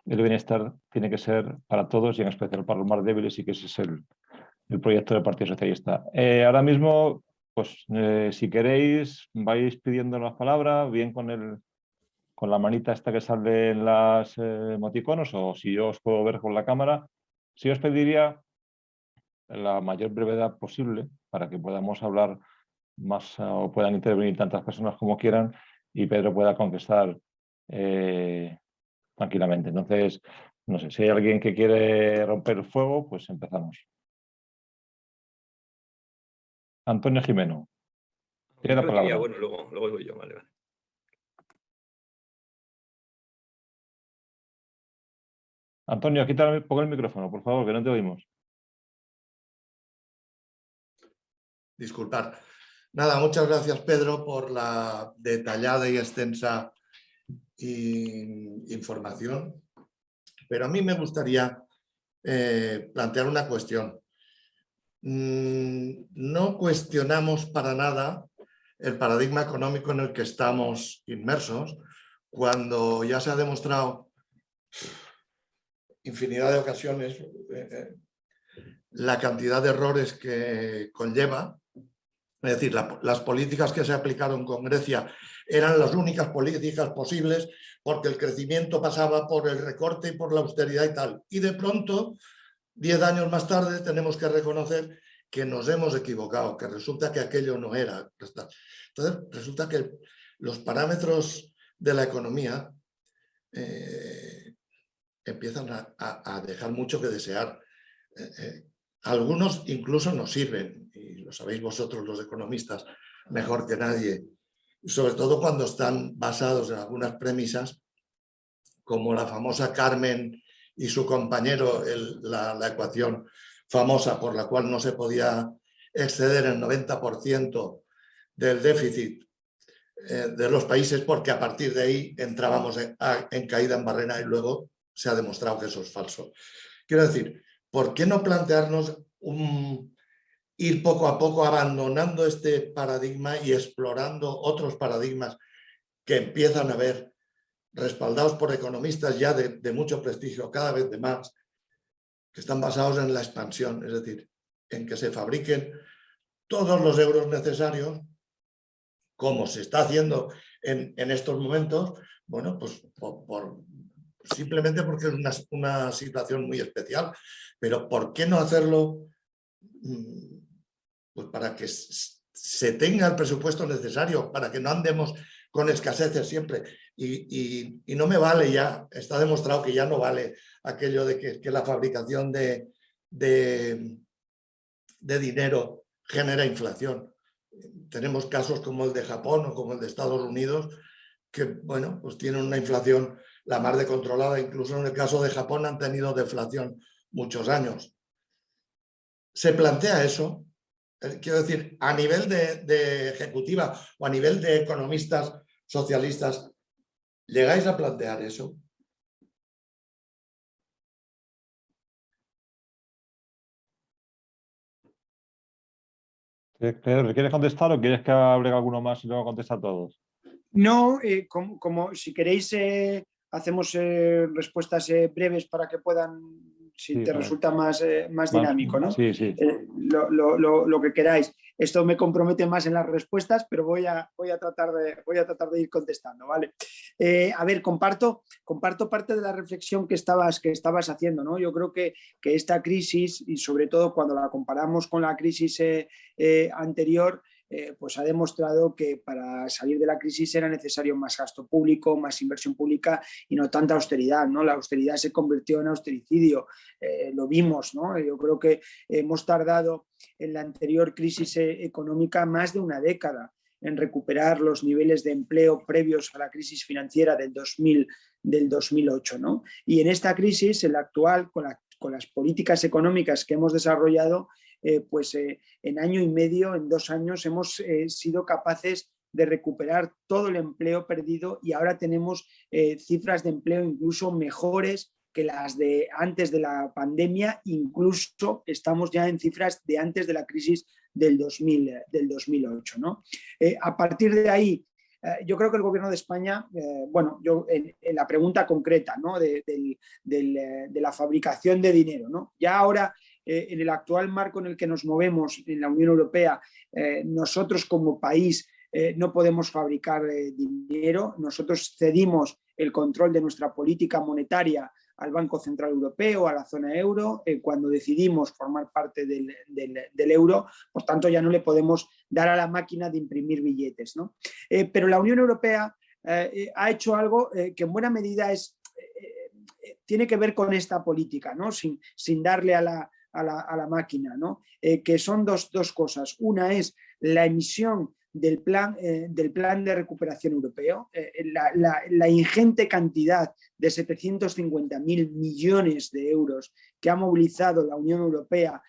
el bienestar tiene que ser para todos, y en especial para los más débiles, y que ese es el proyecto del Partido Socialista. Ahora mismo, pues si queréis, vais pidiendo las palabras, bien con la manita esta que sale en las emoticonos, o si yo os puedo ver con la cámara. Sí os pediría la mayor brevedad posible para que podamos hablar más o puedan intervenir tantas personas como quieran, y Pedro pueda contestar tranquilamente. Entonces, no sé, si hay alguien que quiere romper el fuego, pues empezamos. Antonio Jimeno, tiene la palabra. Bueno, luego voy yo, vale. Antonio, pon el micrófono, por favor, que no te oímos. Disculpad. Nada, muchas gracias, Pedro, por la detallada y extensa información. Pero a mí me gustaría plantear una cuestión. No cuestionamos para nada el paradigma económico en el que estamos inmersos, cuando ya se ha demostrado infinidad de ocasiones la cantidad de errores que conlleva. Es decir, las políticas que se aplicaron con Grecia eran las únicas políticas posibles, porque el crecimiento pasaba por el recorte y por la austeridad y tal. Y de pronto, 10 años más tarde, tenemos que reconocer que nos hemos equivocado, que resulta que aquello no era. Entonces, resulta que los parámetros de la economía empiezan a dejar mucho que desear. Algunos incluso nos sirven, y lo sabéis vosotros los economistas mejor que nadie, sobre todo cuando están basados en algunas premisas, como la famosa Carmen y su compañero, la ecuación famosa por la cual no se podía exceder el 90% del déficit de los países, porque a partir de ahí entrábamos en caída en barrena, y luego se ha demostrado que eso es falso. Quiero decir, ¿por qué no plantearnos ir poco a poco abandonando este paradigma y explorando otros paradigmas que empiezan a ver, respaldados por economistas ya de mucho prestigio, cada vez de más, que están basados en la expansión, es decir, en que se fabriquen todos los euros necesarios, como se está haciendo en estos momentos, bueno, pues simplemente porque es una situación muy especial, pero ¿por qué no hacerlo pues para que se tenga el presupuesto necesario, para que no andemos con escaseces siempre? Y no me vale ya, está demostrado que ya no vale aquello de que la fabricación de dinero genera inflación. Tenemos casos como el de Japón o como el de Estados Unidos, que bueno, pues tienen una inflación la más de controlada. Incluso en el caso de Japón han tenido deflación muchos años. ¿Se plantea eso? Quiero decir, a nivel de ejecutiva o a nivel de economistas socialistas, ¿llegáis a plantear eso? ¿Quieres contestar o quieres que hable alguno más y luego contesta a todos? No, como si queréis hacemos respuestas breves para que puedan, si Sí, te resulta más dinámico, ¿no? Sí, sí. Lo que queráis. Esto me compromete más en las respuestas, pero voy a tratar de ir contestando, ¿vale? A ver, comparto parte de la reflexión que estabas haciendo, ¿no? Yo creo que esta crisis, y sobre todo cuando la comparamos con la crisis anterior, pues ha demostrado que para salir de la crisis era necesario más gasto público, más inversión pública y no tanta austeridad, ¿no? La austeridad se convirtió en austericidio, lo vimos, ¿no? Yo creo que hemos tardado en la anterior crisis económica más de una década en recuperar los niveles de empleo previos a la crisis financiera del 2008, ¿no? Y en esta crisis, en la actual, con las políticas económicas que hemos desarrollado, en año y medio, en 2 años, hemos sido capaces de recuperar todo el empleo perdido y ahora tenemos cifras de empleo incluso mejores que las de antes de la pandemia, incluso estamos ya en cifras de antes de la crisis del 2008, ¿no? A partir de ahí, yo creo que el Gobierno de España, yo en la pregunta concreta, ¿no? de la fabricación de dinero, ¿no? Ya ahora, en el actual marco en el que nos movemos en la Unión Europea, nosotros como país no podemos fabricar dinero. Nosotros cedimos el control de nuestra política monetaria al Banco Central Europeo, a la zona euro, cuando decidimos formar parte del euro. Por tanto, ya no le podemos dar a la máquina de imprimir billetes, ¿no? Pero la Unión Europea ha hecho algo que en buena medida tiene que ver con esta política, ¿no? Sin darle a la máquina, ¿no? Que son dos cosas. Una es la emisión del plan de recuperación europeo, la ingente cantidad de 750.000 millones de euros que ha movilizado la Unión Europea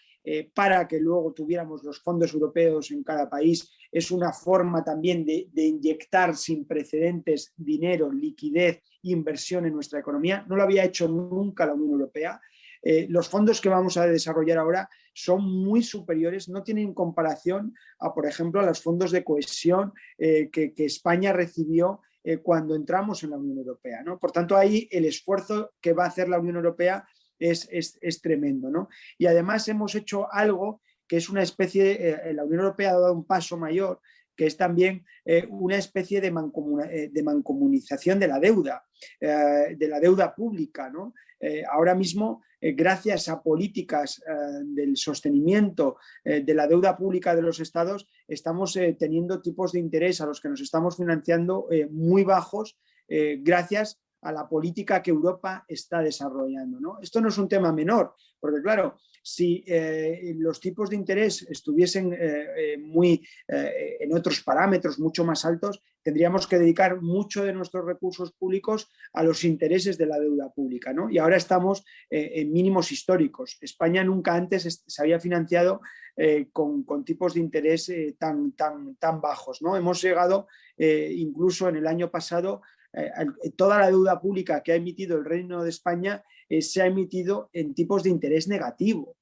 para que luego tuviéramos los fondos europeos en cada país, es una forma también de inyectar sin precedentes dinero, liquidez, inversión en nuestra economía. No lo había hecho nunca la Unión Europea. Los fondos que vamos a desarrollar ahora son muy superiores, no tienen comparación a, por ejemplo, a los fondos de cohesión que España recibió cuando entramos en la Unión Europea, ¿no? Por tanto, ahí el esfuerzo que va a hacer la Unión Europea es tremendo, ¿no? Y además hemos hecho algo que es una especie, la Unión Europea ha dado un paso mayor, que es también una especie de mancomunización de la deuda pública, ¿no? Ahora mismo, gracias a políticas del sostenimiento de la deuda pública de los estados, estamos teniendo tipos de interés a los que nos estamos financiando muy bajos, gracias a la política que Europa está desarrollando, ¿no? Esto no es un tema menor, porque claro, si los tipos de interés estuviesen en otros parámetros mucho más altos, tendríamos que dedicar mucho de nuestros recursos públicos a los intereses de la deuda pública, ¿no? Y ahora estamos en mínimos históricos. España nunca antes se había financiado con tipos de interés tan bajos, ¿no? Hemos llegado incluso en el año pasado, toda la deuda pública que ha emitido el Reino de España se ha emitido en tipos de interés negativo.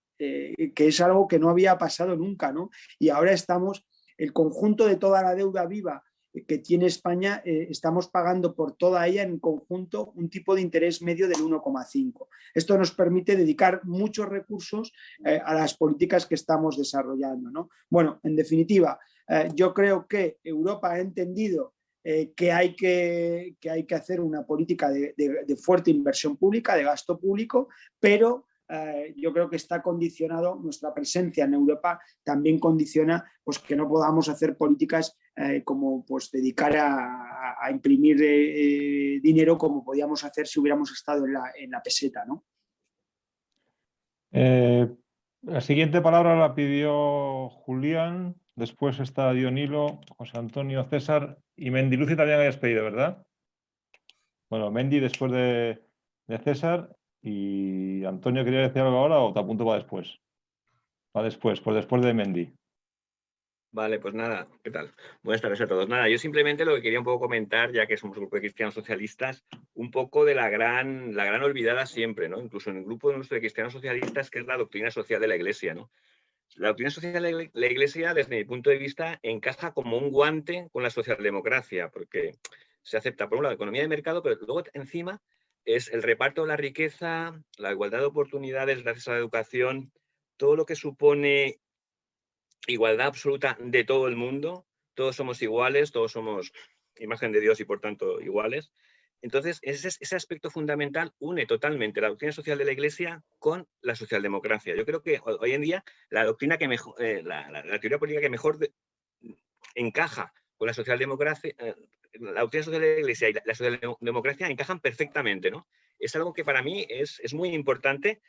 que es algo que no había pasado nunca, ¿no? Y ahora estamos, el conjunto de toda la deuda viva que tiene España, estamos pagando por toda ella en conjunto un tipo de interés medio del 1,5. Esto nos permite dedicar muchos recursos a las políticas que estamos desarrollando, ¿no? Bueno, en definitiva, yo creo que Europa ha entendido que hay que hacer una política de fuerte inversión pública, de gasto público, pero yo creo que está condicionado, nuestra presencia en Europa también condiciona pues, que no podamos hacer políticas como pues, dedicar a imprimir dinero como podíamos hacer si hubiéramos estado en la peseta, ¿no? La siguiente palabra la pidió Julián, después está Dionilo, José Antonio, César y Mendy. Lucy también habías pedido, ¿verdad? Bueno, Mendy después de César. Y Antonio, ¿quería decir algo ahora o te apunto para después? Para después, pues después de Mendy. Vale, pues nada, ¿qué tal? Buenas tardes a todos. Nada, yo simplemente lo que quería un poco comentar, ya que somos un grupo de cristianos socialistas, un poco de la gran olvidada siempre, ¿no? Incluso en el grupo nuestro de cristianos socialistas, que es la doctrina social de la Iglesia, ¿no? La doctrina social de la Iglesia, desde mi punto de vista, encaja como un guante con la socialdemocracia, porque se acepta, por un lado, la economía de mercado, pero luego encima es el reparto de la riqueza, la igualdad de oportunidades gracias a la educación, todo lo que supone igualdad absoluta de todo el mundo, todos somos iguales, todos somos imagen de Dios y por tanto iguales. Entonces, ese aspecto fundamental une totalmente la doctrina social de la Iglesia con la socialdemocracia. Yo creo que hoy en día la doctrina que mejor, la teoría política que mejor encaja con la socialdemocracia, la doctrina social de la Iglesia y la socialdemocracia encajan perfectamente, ¿no? Es algo que para mí es muy importante,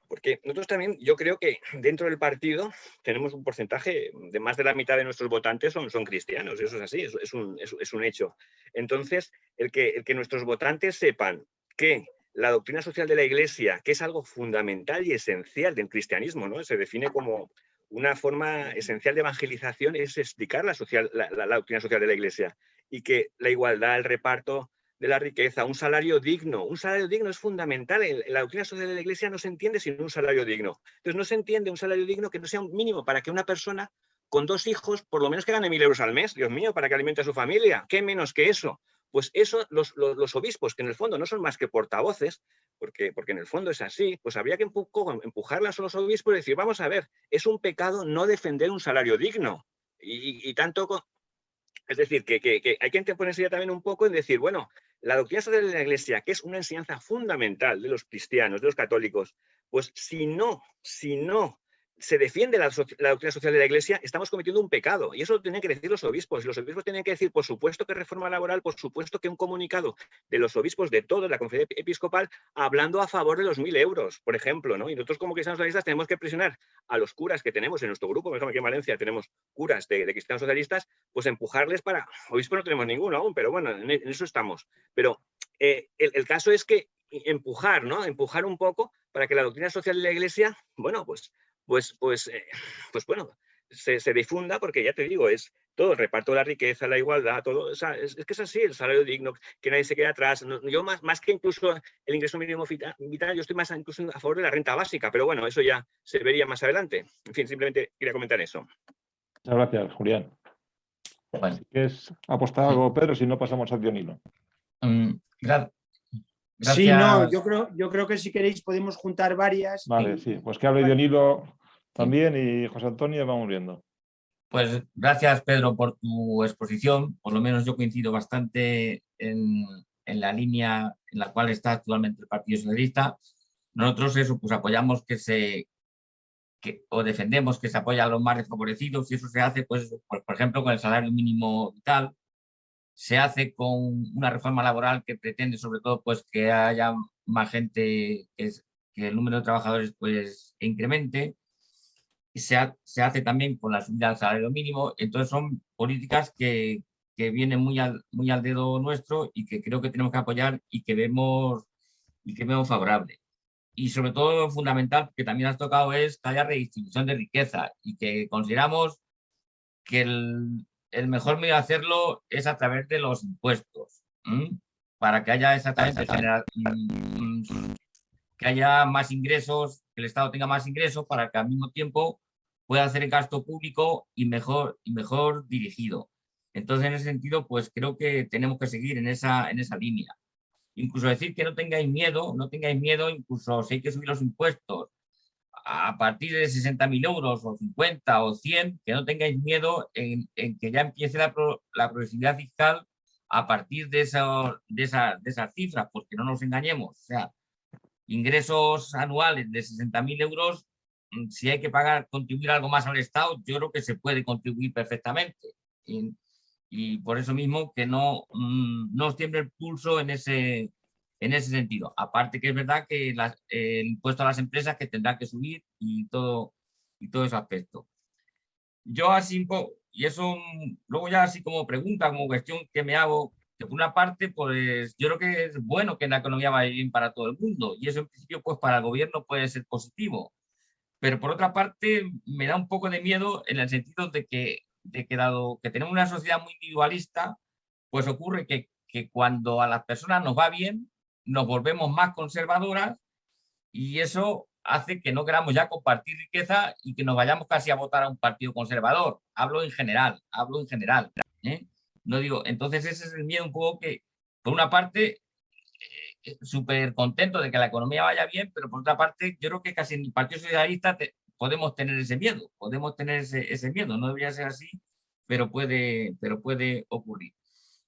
porque nosotros también, yo creo que dentro del partido tenemos un porcentaje de más de la mitad de nuestros votantes son cristianos, eso es así, es un hecho. Entonces, el que nuestros votantes sepan que la doctrina social de la Iglesia, que es algo fundamental y esencial del cristianismo, ¿no? Se define como una forma esencial de evangelización, es explicar la doctrina social de la Iglesia, y que la igualdad, el reparto de la riqueza, un salario digno es fundamental. En la doctrina social de la Iglesia no se entiende sin un salario digno. Entonces no se entiende un salario digno que no sea un mínimo para que una persona con 2 hijos, por lo menos que gane 1.000 euros al mes, Dios mío, para que alimente a su familia. ¿Qué menos que eso? Pues eso, los obispos, que en el fondo no son más que portavoces, porque en el fondo es así, pues habría que empujarlas a los obispos y decir, vamos a ver, es un pecado no defender un salario digno. Y tanto... Es decir, que hay que ponerse ya también un poco en decir, bueno, la doctrina social de la Iglesia, que es una enseñanza fundamental de los cristianos, de los católicos, pues si no se defiende la doctrina social de la Iglesia, estamos cometiendo un pecado. Y eso lo tienen que decir los obispos. Y los obispos tienen que decir, por supuesto, que reforma laboral, por supuesto que un comunicado de los obispos de toda la conferencia episcopal hablando a favor de los 1.000 euros, por ejemplo, ¿no? Y nosotros como cristianos socialistas tenemos que presionar a los curas que tenemos en nuestro grupo. Por ejemplo, aquí en Valencia tenemos curas de cristianos socialistas, pues empujarles para... Obispos no tenemos ninguno aún, pero bueno, en eso estamos. Pero el caso es que empujar, ¿no? Empujar un poco para que la doctrina social de la Iglesia, bueno, pues bueno, se difunda, porque ya te digo, es todo el reparto de la riqueza, la igualdad, todo, o sea, es que es así, el salario digno, que nadie se quede atrás. Yo más que incluso el ingreso mínimo vital, yo estoy más incluso a favor de la renta básica, pero bueno, eso ya se vería más adelante. En fin, simplemente quería comentar eso. Muchas gracias, Julián. Bueno. Si quieres apostar algo, Pedro, si no pasamos a Dionilo. Gracias. Sí, no, yo creo que si queréis podemos juntar varias. Vale, sí, pues que hable Dionilo también y José Antonio, vamos viendo. Pues gracias, Pedro, por tu exposición. Por lo menos yo coincido bastante en la línea en la cual está actualmente el Partido Socialista. Nosotros eso, pues apoyamos o defendemos que se apoya a los más desfavorecidos, y eso se hace, pues por ejemplo, con el salario mínimo vital. Se hace con una reforma laboral que pretende, sobre todo, pues que haya más gente, que el número de trabajadores pues incremente. Y se hace también con la subida al salario mínimo. Entonces son políticas que vienen muy al dedo nuestro y que creo que tenemos que apoyar y que vemos favorable. Y sobre todo fundamental, que también has tocado, es que haya redistribución de riqueza, y que consideramos que el mejor medio de hacerlo es a través de los impuestos, para que haya exactamente que haya más ingresos que el Estado tenga más ingresos para que al mismo tiempo pueda hacer el gasto público y mejor dirigido. Entonces, en ese sentido, pues creo que tenemos que seguir en esa línea. Incluso decir que no tengáis miedo, incluso si hay que subir los impuestos a partir de 60.000 euros o 50 o 100, que no tengáis miedo en que ya empiece la progresividad fiscal a partir de esas cifras, porque no nos engañemos. O sea, ingresos anuales de 60.000 euros, si hay que contribuir algo más al Estado, yo creo que se puede contribuir perfectamente. Y por eso mismo que no os tiemble el pulso en ese sentido. Aparte que es verdad que el impuesto a las empresas que tendrá que subir y todo ese aspecto. Yo así, y eso luego ya así como pregunta, como cuestión que me hago, que por una parte, pues yo creo que es bueno que la economía vaya bien para todo el mundo y eso en principio pues para el gobierno puede ser positivo. Pero por otra parte me da un poco de miedo en el sentido de que dado que tenemos una sociedad muy individualista, pues ocurre que cuando a las personas nos va bien, nos volvemos más conservadoras y eso hace que no queramos ya compartir riqueza y que nos vayamos casi a votar a un partido conservador. Hablo en general, ¿eh? No digo, entonces ese es el miedo un poco que, por una parte, súper contento de que la economía vaya bien, pero por otra parte, yo creo que casi en el Partido Socialista podemos tener ese miedo, no debería ser así, pero puede ocurrir.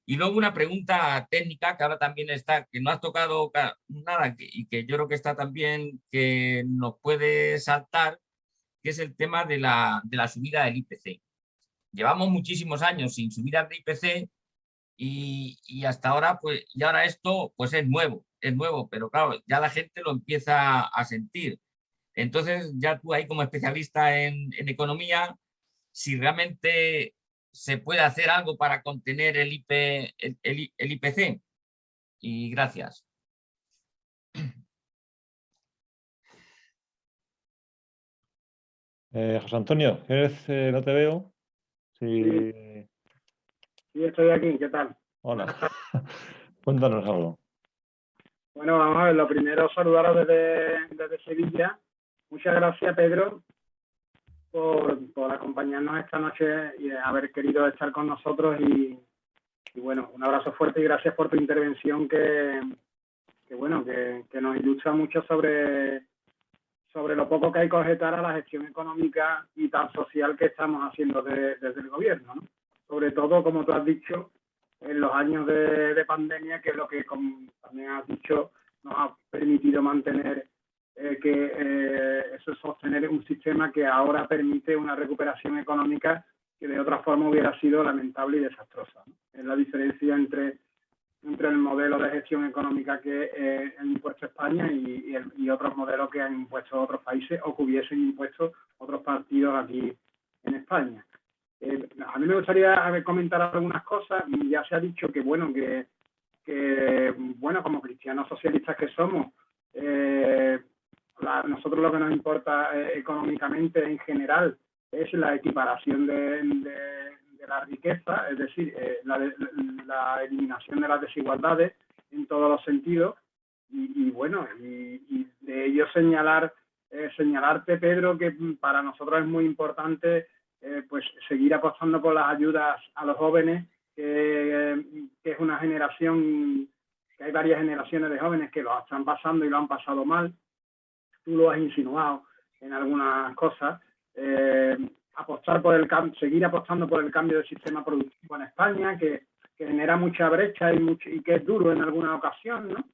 Y luego una pregunta técnica que ahora también está, que no has tocado nada y que yo creo que está también, que nos puede saltar, que es el tema de la subida del IPC. Llevamos muchísimos años sin subidas de IPC y hasta ahora, pues, y ahora esto pues es nuevo, pero claro, ya la gente lo empieza a sentir. Entonces, ya tú ahí como especialista en economía, si realmente se puede hacer algo para contener el IPC. Y gracias. José Antonio, no te veo. Sí. Sí, estoy aquí, ¿qué tal? Hola, cuéntanos algo. Bueno, vamos a ver, lo primero saludaros desde Sevilla. Muchas gracias, Pedro, por acompañarnos esta noche y haber querido estar con nosotros y bueno, un abrazo fuerte y gracias por tu intervención que nos ilustra mucho sobre lo poco que hay que objetar a la gestión económica y tan social que estamos haciendo desde el gobierno, ¿no? Sobre todo, como tú has dicho, en los años de pandemia, que es lo que, como también has dicho, nos ha permitido mantener sostener un sistema que ahora permite una recuperación económica que de otra forma hubiera sido lamentable y desastrosa, ¿no? Es la diferencia entre el modelo de gestión económica que ha impuesto España y otros modelos que han impuesto otros países o que hubiesen impuesto otros partidos aquí en España. A mí me gustaría comentar algunas cosas. Ya se ha dicho que como cristianos socialistas que somos, nosotros lo que nos importa económicamente en general es la equiparación de la riqueza, es decir, la eliminación de las desigualdades en todos los sentidos y de ello señalarte, Pedro, que para nosotros es muy importante pues seguir apostando por las ayudas a los jóvenes, que es una generación, que hay varias generaciones de jóvenes que lo están pasando y lo han pasado mal. Tú lo has insinuado en algunas cosas. Seguir apostando por el cambio del sistema productivo en España, que genera mucha brecha y que es duro en alguna ocasión, ¿no?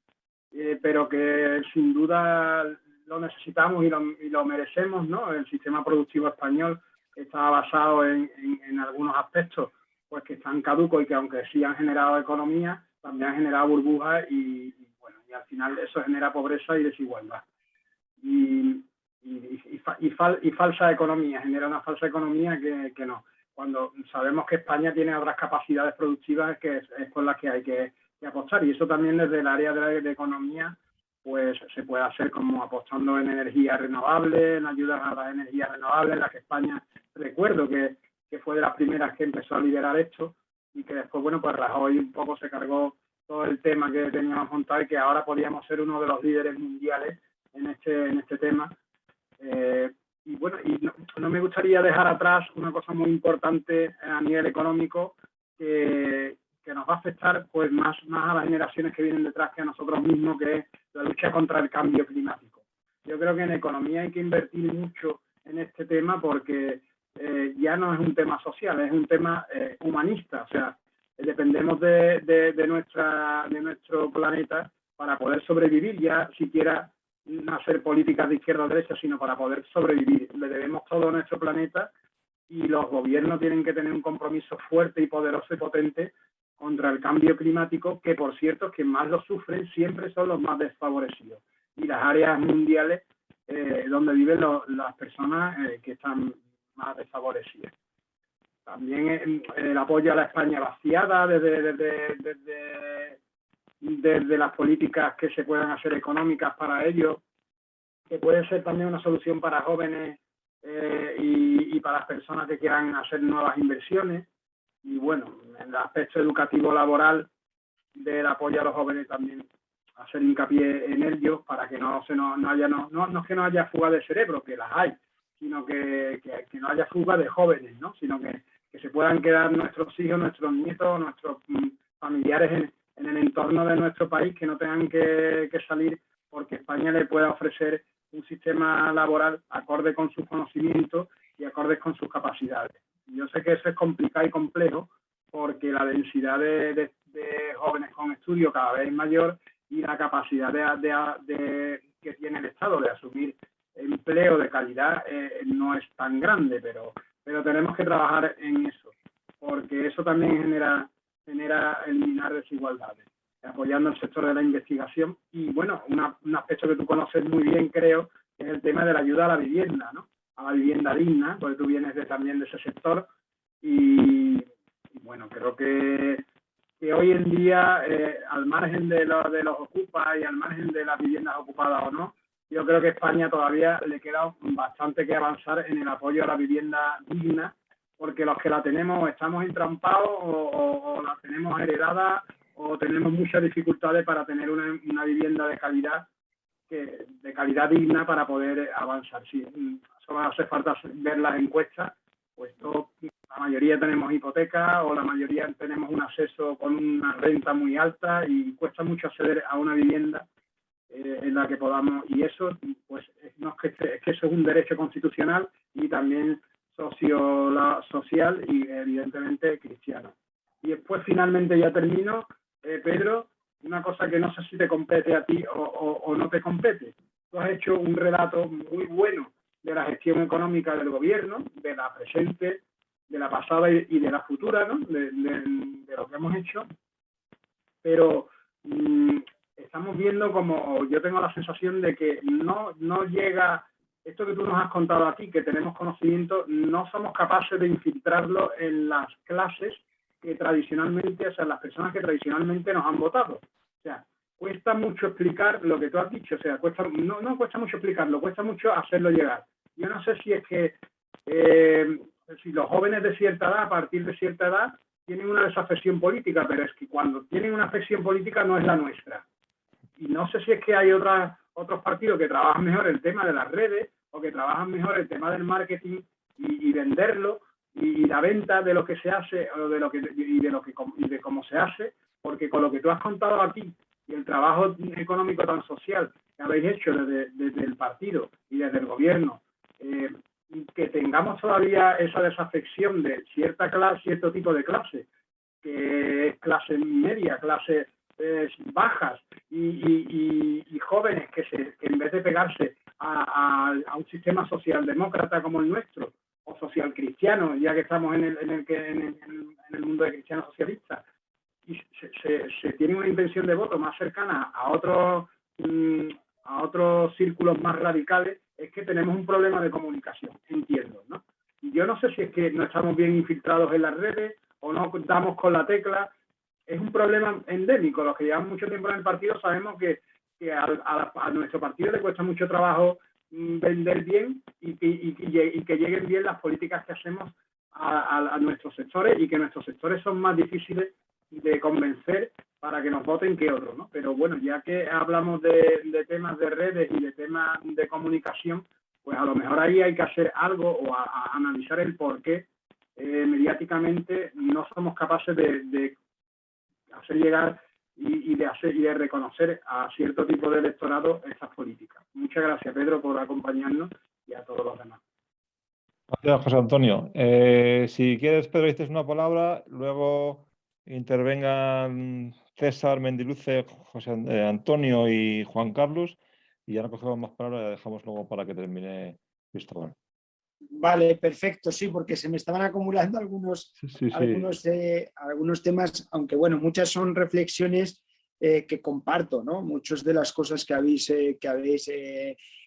Pero que sin duda lo necesitamos y lo merecemos, ¿no? El sistema productivo español está basado en algunos aspectos pues que están caducos y que aunque sí han generado economía, también han generado burbujas y al final eso genera pobreza y desigualdad. Y falsa economía, genera una falsa economía que no. Cuando sabemos que España tiene otras capacidades productivas que es con las que hay que apostar, y eso también desde el área de economía pues se puede hacer como apostando en energías renovables, en ayudas a las energías renovables, en las que España, recuerdo que fue de las primeras que empezó a liderar esto y que después, pues Rajoy un poco se cargó todo el tema que teníamos montado y que ahora podíamos ser uno de los líderes mundiales en este tema, Y bueno, no me gustaría dejar atrás una cosa muy importante a nivel económico que nos va a afectar pues más a las generaciones que vienen detrás que a nosotros mismos, que es la lucha contra el cambio climático. Yo creo que en economía hay que invertir mucho en este tema porque ya no es un tema social, es un tema humanista. O sea, dependemos de nuestro planeta para poder sobrevivir, ya siquiera no hacer políticas de izquierda o derecha, sino para poder sobrevivir. Le debemos todo a nuestro planeta y los gobiernos tienen que tener un compromiso fuerte y poderoso y potente contra el cambio climático, que por cierto, quienes más lo sufren siempre son los más desfavorecidos. Y las áreas mundiales donde viven las personas que están más desfavorecidas. También el apoyo a la España vaciada desde las políticas que se puedan hacer económicas para ello, que puede ser también una solución para jóvenes y para las personas que quieran hacer nuevas inversiones. Y bueno, en el aspecto educativo laboral del apoyo a los jóvenes también hacer hincapié en ellos para que no es que no haya fuga de cerebro, que las hay, sino que no haya fuga de jóvenes, ¿no? Sino que se puedan quedar nuestros hijos, nuestros nietos, nuestros familiares en el entorno de nuestro país, que no tengan que salir porque España le pueda ofrecer un sistema laboral acorde con sus conocimientos y acorde con sus capacidades. Yo sé que eso es complicado y complejo porque la densidad de jóvenes con estudio cada vez es mayor y la capacidad que tiene el Estado de asumir empleo de calidad no es tan grande, pero tenemos que trabajar en eso, porque eso también genera eliminar desigualdades, apoyando el sector de la investigación. Y bueno, un aspecto que tú conoces muy bien, creo, es el tema de la ayuda a la vivienda, ¿no? A la vivienda digna, porque tú vienes también de ese sector. Y bueno, creo que hoy en día, al margen de los ocupas y al margen de las viviendas ocupadas o no, yo creo que a España todavía le queda bastante que avanzar en el apoyo a la vivienda digna, porque los que la tenemos estamos entrampados o la tenemos heredada o tenemos muchas dificultades para tener una vivienda de calidad digna para poder avanzar. Sí, solo hace falta ver las encuestas, pues la mayoría tenemos hipoteca o la mayoría tenemos un acceso con una renta muy alta y cuesta mucho acceder a una vivienda en la que podamos, y eso pues no es que eso es un derecho constitucional y también social y evidentemente cristiano. Y después finalmente ya termino, Pedro, una cosa que no sé si te compete a ti o no te compete. Tú has hecho un relato muy bueno de la gestión económica del gobierno, de la presente, de la pasada y de la futura, ¿no? De lo que hemos hecho, pero estamos viendo como yo tengo la sensación de que no llega esto que tú nos has contado aquí, que tenemos conocimiento, no somos capaces de infiltrarlo en las clases que tradicionalmente, o sea, las personas que tradicionalmente nos han votado. O sea, cuesta mucho explicar lo que tú has dicho, o sea, no cuesta mucho explicarlo, cuesta mucho hacerlo llegar. Yo no sé si es que si los jóvenes de cierta edad, a partir de cierta edad, tienen una desafección política, pero es que cuando tienen una afección política no es la nuestra. Y no sé si es que hay otros partidos que trabajan mejor el tema de las redes o que trabajan mejor el tema del marketing y venderlo y la venta de lo que se hace o de cómo se hace, porque con lo que tú has contado aquí y el trabajo económico tan social que habéis hecho desde el partido y desde el gobierno, que tengamos todavía esa desafección de cierta clase, cierto tipo de clase, que es clase media, clase bajas y jóvenes que en vez de pegarse a un sistema socialdemócrata como el nuestro o social cristiano, ya que estamos en el mundo de cristianos socialistas, y se tiene una intención de voto más cercana a otros círculos más radicales, es que tenemos un problema de comunicación, entiendo, ¿no? Y yo no sé si es que no estamos bien infiltrados en las redes o no damos con la tecla. Es un problema endémico. Los que llevan mucho tiempo en el partido sabemos que a nuestro partido le cuesta mucho trabajo vender bien y que lleguen bien las políticas que hacemos a nuestros sectores, y que nuestros sectores son más difíciles de convencer para que nos voten que otros, ¿no? Pero bueno, ya que hablamos de temas de redes y de temas de comunicación, pues a lo mejor ahí hay que hacer algo o a analizar el por qué mediáticamente no somos capaces de hacer llegar y de reconocer a cierto tipo de electorado estas políticas. Muchas gracias, Pedro, por acompañarnos y a todos los demás. Gracias, José Antonio. Si quieres, Pedro, dices una palabra, luego intervengan César, Mendiluce, José Antonio y Juan Carlos, y ya no cogemos más palabras, ya dejamos luego para que termine Cristóbal. Vale, perfecto, sí, porque se me estaban acumulando algunos temas, aunque bueno, muchas son reflexiones que comparto, ¿no? Muchas de las cosas que habéis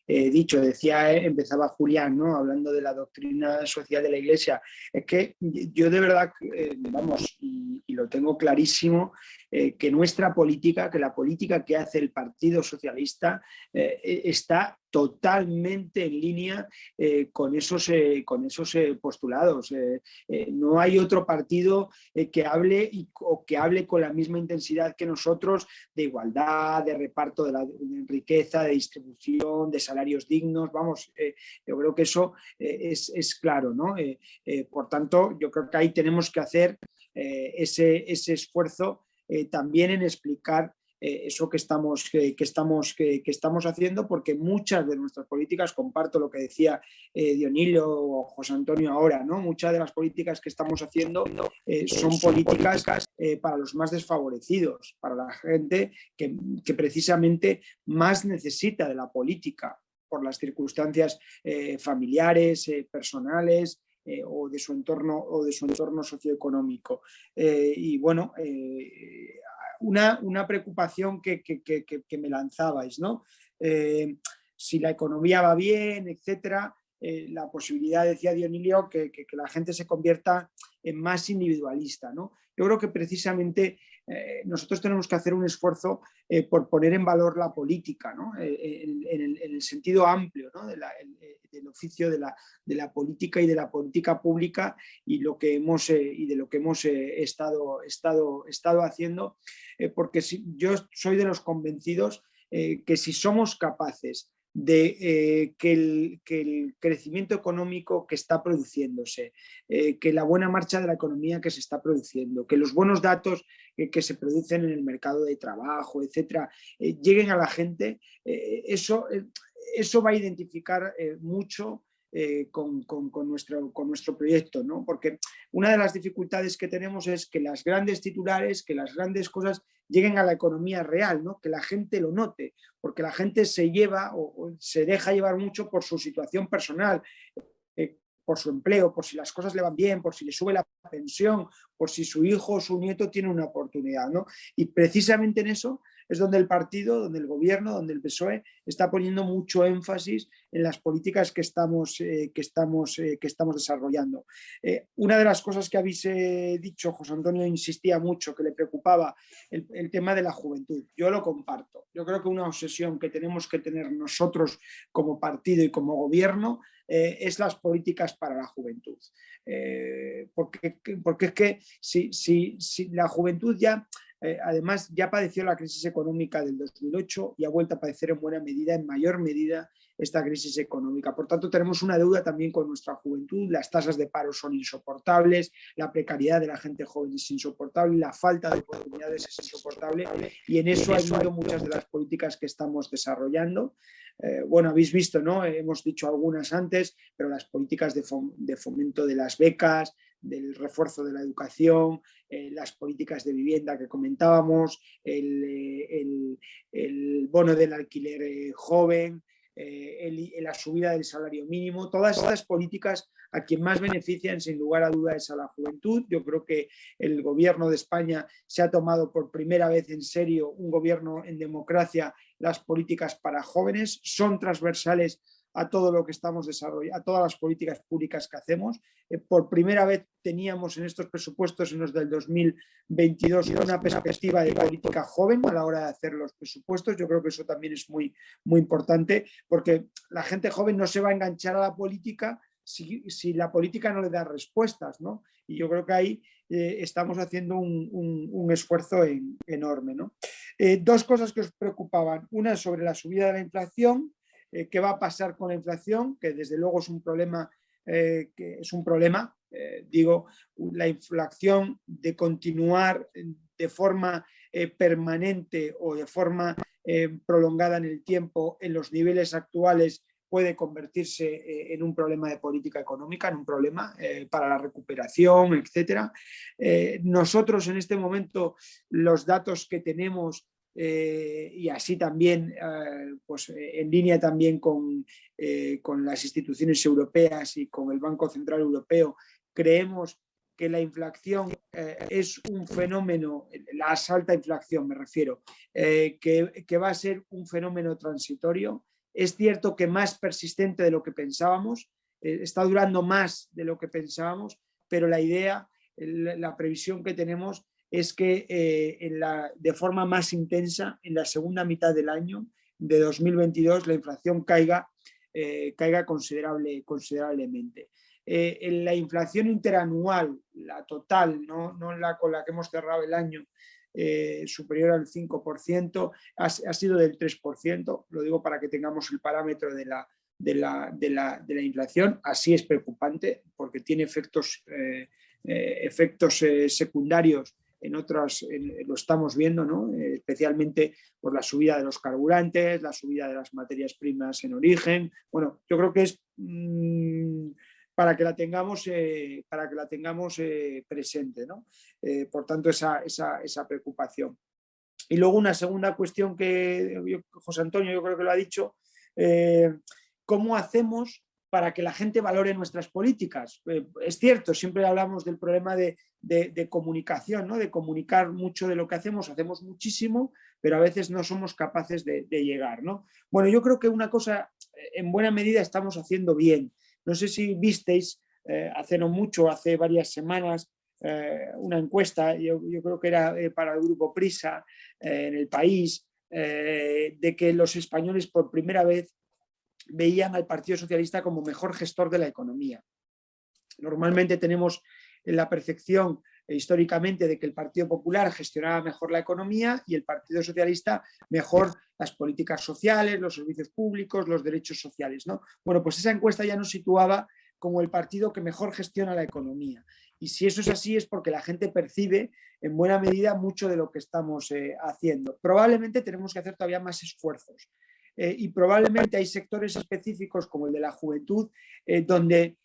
dicho, empezaba Julián, ¿no? Hablando de la doctrina social de la Iglesia. Es que yo de verdad, vamos, y lo tengo clarísimo, que nuestra política, que la política que hace el Partido Socialista está totalmente en línea con esos postulados. No hay otro partido que hable o que hable con la misma intensidad que nosotros de igualdad, de reparto de la riqueza, de distribución, de salarios dignos. Vamos, yo creo que eso es claro, ¿no? Por tanto, yo creo que ahí tenemos que hacer ese esfuerzo también en explicar eso que estamos haciendo, porque muchas de nuestras políticas, comparto lo que decía Dionilio o José Antonio ahora, ¿no? Muchas de las políticas que estamos haciendo son políticas para los más desfavorecidos, para la gente que precisamente más necesita de la política por las circunstancias familiares, personales, o de su entorno socioeconómico. Y bueno, una preocupación que me lanzabais, ¿no? Si la economía va bien, etcétera, la posibilidad, decía Dionilio, que la gente se convierta en más individualista, ¿no? Yo creo que precisamente nosotros tenemos que hacer un esfuerzo por poner en valor la política, ¿no? En el sentido amplio, ¿no? del oficio de la política y de la política pública y de lo que hemos estado haciendo, porque yo soy de los convencidos que si somos capaces de que el crecimiento económico que está produciéndose, que la buena marcha de la economía que se está produciendo, que los buenos datos que se producen en el mercado de trabajo, etcétera, lleguen a la gente, eso va a identificar mucho con nuestro proyecto, ¿no? Porque una de las dificultades que tenemos es que las grandes titulares, que las grandes cosas lleguen a la economía real, ¿no? Que la gente lo note, porque la gente se lleva o se deja llevar mucho por su situación personal, por su empleo, por si las cosas le van bien, por si le sube la pensión, por si su hijo o su nieto tiene una oportunidad, ¿no? Y precisamente en eso es donde el partido, donde el gobierno, donde el PSOE está poniendo mucho énfasis en las políticas que estamos desarrollando. Una de las cosas que habéis dicho, José Antonio insistía mucho, que le preocupaba el tema de la juventud. Yo lo comparto. Yo creo que una obsesión que tenemos que tener nosotros como partido y como gobierno es las políticas para la juventud. Porque es que si la juventud ya... además, ya padeció la crisis económica del 2008 y ha vuelto a padecer en mayor medida, esta crisis económica. Por tanto, tenemos una deuda también con nuestra juventud, las tasas de paro son insoportables, la precariedad de la gente joven es insoportable, la falta de oportunidades es insoportable y en eso han ido muchas de las políticas que estamos desarrollando. Bueno, habéis visto, ¿no? Hemos dicho algunas antes, pero las políticas de fomento de las becas, del refuerzo de la educación, las políticas de vivienda que comentábamos, el bono del alquiler joven, la subida del salario mínimo, todas estas políticas a quien más benefician sin lugar a dudas es a la juventud. Yo creo que el gobierno de España se ha tomado por primera vez en serio, un gobierno en democracia, las políticas para jóvenes, son transversales a todo lo que estamos desarrollando, a todas las políticas públicas que hacemos. Por primera vez teníamos en estos presupuestos, en los del 2022, una perspectiva de política joven a la hora de hacer los presupuestos. Yo creo que eso también es muy, muy importante, porque la gente joven no se va a enganchar a la política si la política no le da respuestas, ¿no? Y yo creo que ahí estamos haciendo un esfuerzo enorme, ¿no? Dos cosas que os preocupaban. Una sobre la subida de la inflación. qué va a pasar con la inflación, que desde luego es un problema, digo, la inflación de continuar de forma permanente o de forma prolongada en el tiempo en los niveles actuales puede convertirse en un problema de política económica, en un problema para la recuperación, etc. Nosotros en este momento los datos que tenemos y así también pues, en línea también con las instituciones europeas y con el Banco Central Europeo, creemos que la inflación es un fenómeno, la alta inflación me refiero, que va a ser un fenómeno transitorio. Es cierto que más persistente de lo que pensábamos, está durando más de lo que pensábamos, pero la idea, la previsión que tenemos es que de forma más intensa, en la segunda mitad del año de 2022, la inflación caiga considerablemente. La inflación interanual, la total, no la con la que hemos cerrado el año, superior al 5%, ha sido del 3%, lo digo para que tengamos el parámetro de la inflación. Así es preocupante porque tiene efectos secundarios en otras, lo estamos viendo, ¿no? Especialmente por la subida de los carburantes, la subida de las materias primas en origen. Bueno, yo creo que es para que la tengamos presente, ¿no? Por tanto, esa preocupación. Y luego una segunda cuestión que José Antonio yo creo que lo ha dicho, ¿cómo hacemos para que la gente valore nuestras políticas? Es cierto, siempre hablamos del problema de comunicación, ¿no? De comunicar mucho de lo que hacemos muchísimo, pero a veces no somos capaces de llegar, ¿no? Bueno, yo creo que una cosa en buena medida estamos haciendo bien. No sé si visteis hace no mucho, hace varias semanas, una encuesta, yo creo que era para el grupo Prisa en El País, de que los españoles por primera vez veían al Partido Socialista como mejor gestor de la economía. Normalmente tenemos la percepción históricamente de que el Partido Popular gestionaba mejor la economía y el Partido Socialista mejor las políticas sociales, los servicios públicos, los derechos sociales, ¿no? Bueno, pues esa encuesta ya nos situaba como el partido que mejor gestiona la economía. Y si eso es así es porque la gente percibe en buena medida mucho de lo que estamos haciendo. Probablemente tenemos que hacer todavía más esfuerzos. Y probablemente hay sectores específicos como el de la juventud donde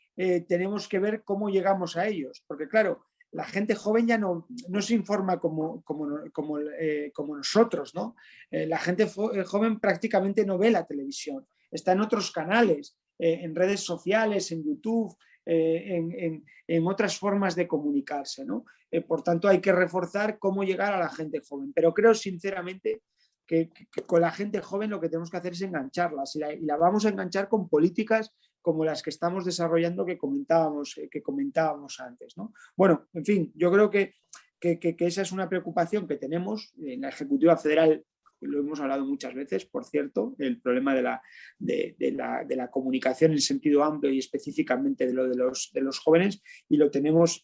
tenemos que ver cómo llegamos a ellos, porque claro, la gente joven ya no se informa como nosotros, ¿no? La gente joven prácticamente no ve la televisión, está en otros canales, en redes sociales, en YouTube, en otras formas de comunicarse, ¿no? Por tanto, hay que reforzar cómo llegar a la gente joven, pero creo sinceramente que con la gente joven lo que tenemos que hacer es engancharlas y la vamos a enganchar con políticas como las que estamos desarrollando que comentábamos antes, ¿no? Bueno, en fin, yo creo que esa es una preocupación que tenemos en la Ejecutiva Federal, lo hemos hablado muchas veces, por cierto, el problema de la comunicación en sentido amplio y específicamente de lo de los jóvenes, y lo tenemos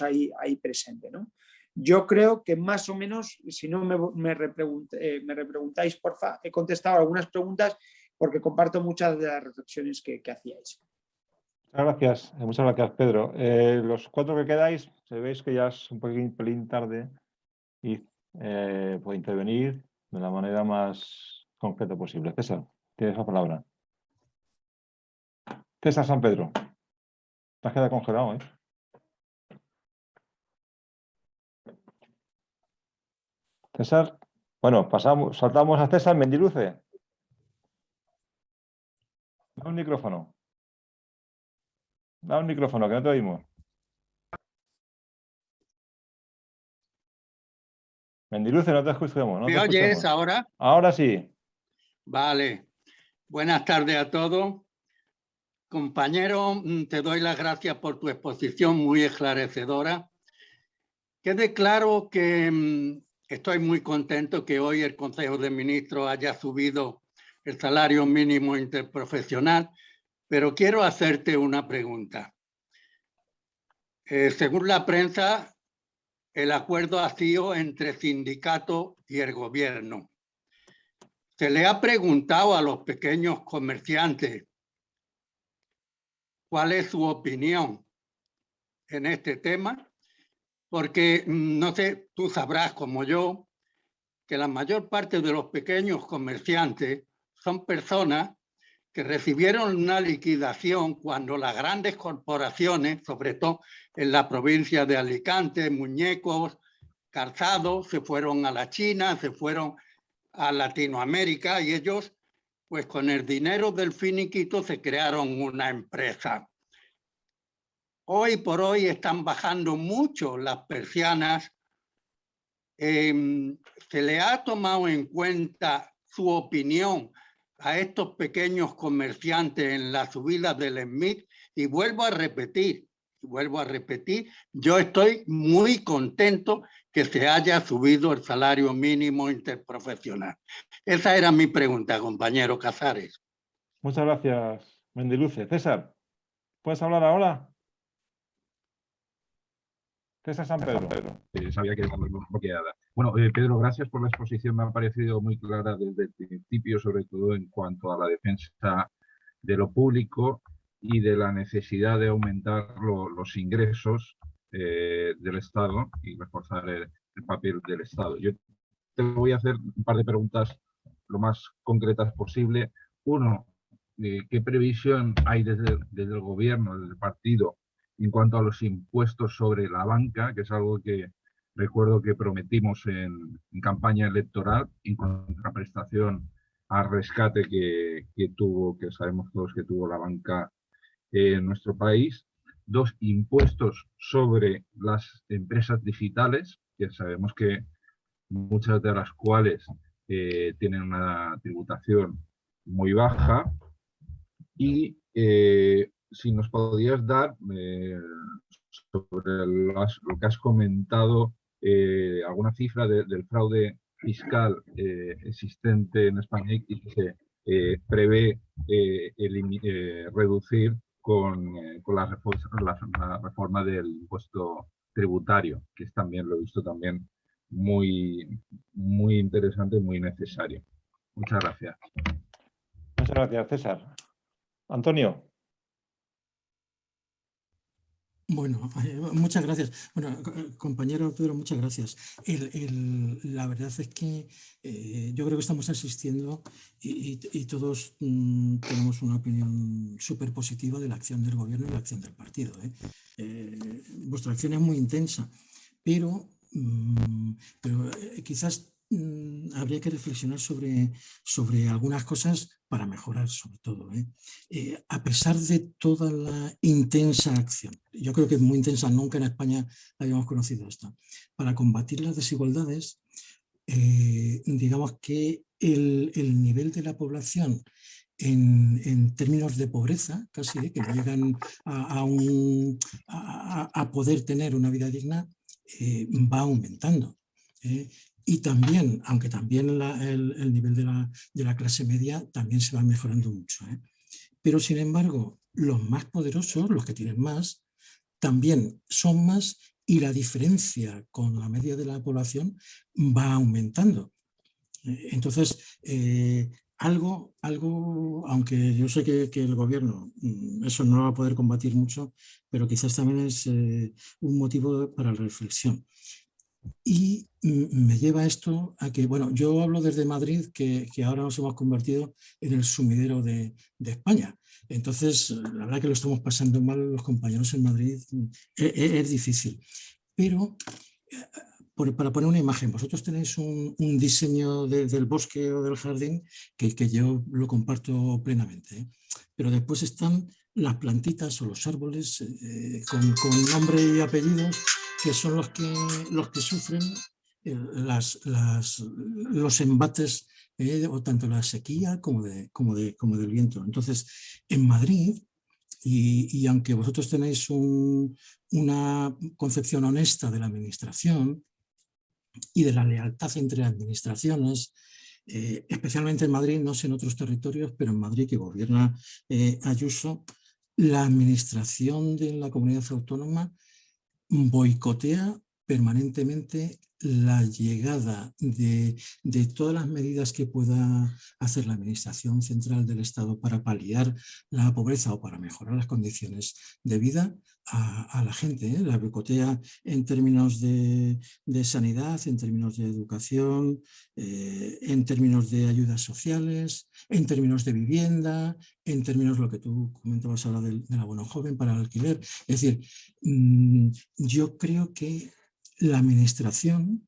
ahí presente, ¿no? Yo creo que más o menos, si no me repreguntáis, porfa, he contestado algunas preguntas porque comparto muchas de las reflexiones que hacíais. Muchas gracias, Pedro. Los 4 que quedáis, sabéis que ya es un pelín tarde y puede intervenir de la manera más concreta posible. César, tienes la palabra. César San Pedro. Te has quedado congelado, ¿eh? César, bueno, saltamos a César Mendiluce. Da un micrófono. Da un micrófono, que no te oímos. Mendiluce, no te escuchamos. ¿Me oyes ahora? Ahora sí. Vale. Buenas tardes a todos. Compañero, te doy las gracias por tu exposición muy esclarecedora. Quede claro que estoy muy contento que hoy el Consejo de Ministros haya subido el salario mínimo interprofesional, pero quiero hacerte una pregunta. Según la prensa, el acuerdo ha sido entre sindicatos y el gobierno. se le ha preguntado a los pequeños comerciantes cuál es su opinión en este tema, porque no sé, tú sabrás como yo que la mayor parte de los pequeños comerciantes son personas que recibieron una liquidación cuando las grandes corporaciones, sobre todo en la provincia de Alicante, muñecos, calzados, se fueron a la China, se fueron a Latinoamérica y ellos, pues con el dinero del finiquito se crearon una empresa. Hoy por hoy están bajando mucho las persianas. ¿Se le ha tomado en cuenta su opinión a estos pequeños comerciantes en la subida del SMIC? Y vuelvo a repetir, yo estoy muy contento que se haya subido el salario mínimo interprofesional. Esa era mi pregunta, compañero Casares. Muchas gracias, Mendiluce. César, ¿puedes hablar ahora? César San Pedro. Sabía que era muy bloqueada. Bueno, Pedro, gracias por la exposición. Me ha parecido muy clara desde el principio, sobre todo en cuanto a la defensa de lo público y de la necesidad de aumentar los ingresos del Estado y reforzar el papel del Estado. Yo te voy a hacer un par de preguntas lo más concretas posible. Uno, ¿qué previsión hay desde el gobierno, desde el partido, en cuanto a los impuestos sobre la banca, que es algo que recuerdo que prometimos en campaña electoral, en contraprestación al rescate que sabemos todos que tuvo la banca en nuestro país? Dos, impuestos sobre las empresas digitales, que sabemos que muchas de las cuales tienen una tributación muy baja. Y si nos podías dar sobre lo que has comentado, alguna cifra del fraude fiscal existente en España y que se prevé reducir con la reforma del impuesto tributario, que es también, lo he visto también, muy, muy interesante y muy necesario. Muchas gracias. Muchas gracias, César. Antonio. Bueno, muchas gracias. Bueno, compañero Pedro, muchas gracias. La verdad es que yo creo que estamos asistiendo y todos tenemos una opinión súper positiva de la acción del gobierno y la acción del partido. Vuestra acción es muy intensa, pero quizás habría que reflexionar sobre algunas cosas para mejorar, sobre todo. A pesar de toda la intensa acción, yo creo que es muy intensa, nunca en España habíamos conocido esta, para combatir las desigualdades, digamos que el nivel de la población en términos de pobreza, casi que no llegan a poder tener una vida digna, va aumentando. Y también, aunque también el nivel de la clase media también se va mejorando mucho. Pero sin embargo, los más poderosos, los que tienen más, también son más y la diferencia con la media de la población va aumentando. Entonces, algo, aunque yo sé que el gobierno eso no lo va a poder combatir mucho, pero quizás también es un motivo para la reflexión. Y me lleva esto a que, bueno, yo hablo desde Madrid, que ahora nos hemos convertido en el sumidero de España. Entonces, la verdad que lo estamos pasando mal los compañeros en Madrid, es difícil. Pero, para poner una imagen, vosotros tenéis un diseño del bosque o del jardín que yo lo comparto plenamente. Pero después están las plantitas o los árboles con nombre y apellidos, que son los que sufren los embates, o tanto la sequía como del viento. Entonces, en Madrid, y aunque vosotros tenéis una concepción honesta de la administración y de la lealtad entre administraciones, especialmente en Madrid, no sé en otros territorios, pero en Madrid, que gobierna Ayuso, la administración de la comunidad autónoma boicotea permanentemente la llegada de todas las medidas que pueda hacer la Administración Central del Estado para paliar la pobreza o para mejorar las condiciones de vida a la gente, ¿eh? La boicotea en términos de sanidad, en términos de educación, en términos de ayudas sociales, en términos de vivienda, en términos de lo que tú comentabas ahora del abono joven para el alquiler. Es decir, yo creo que la administración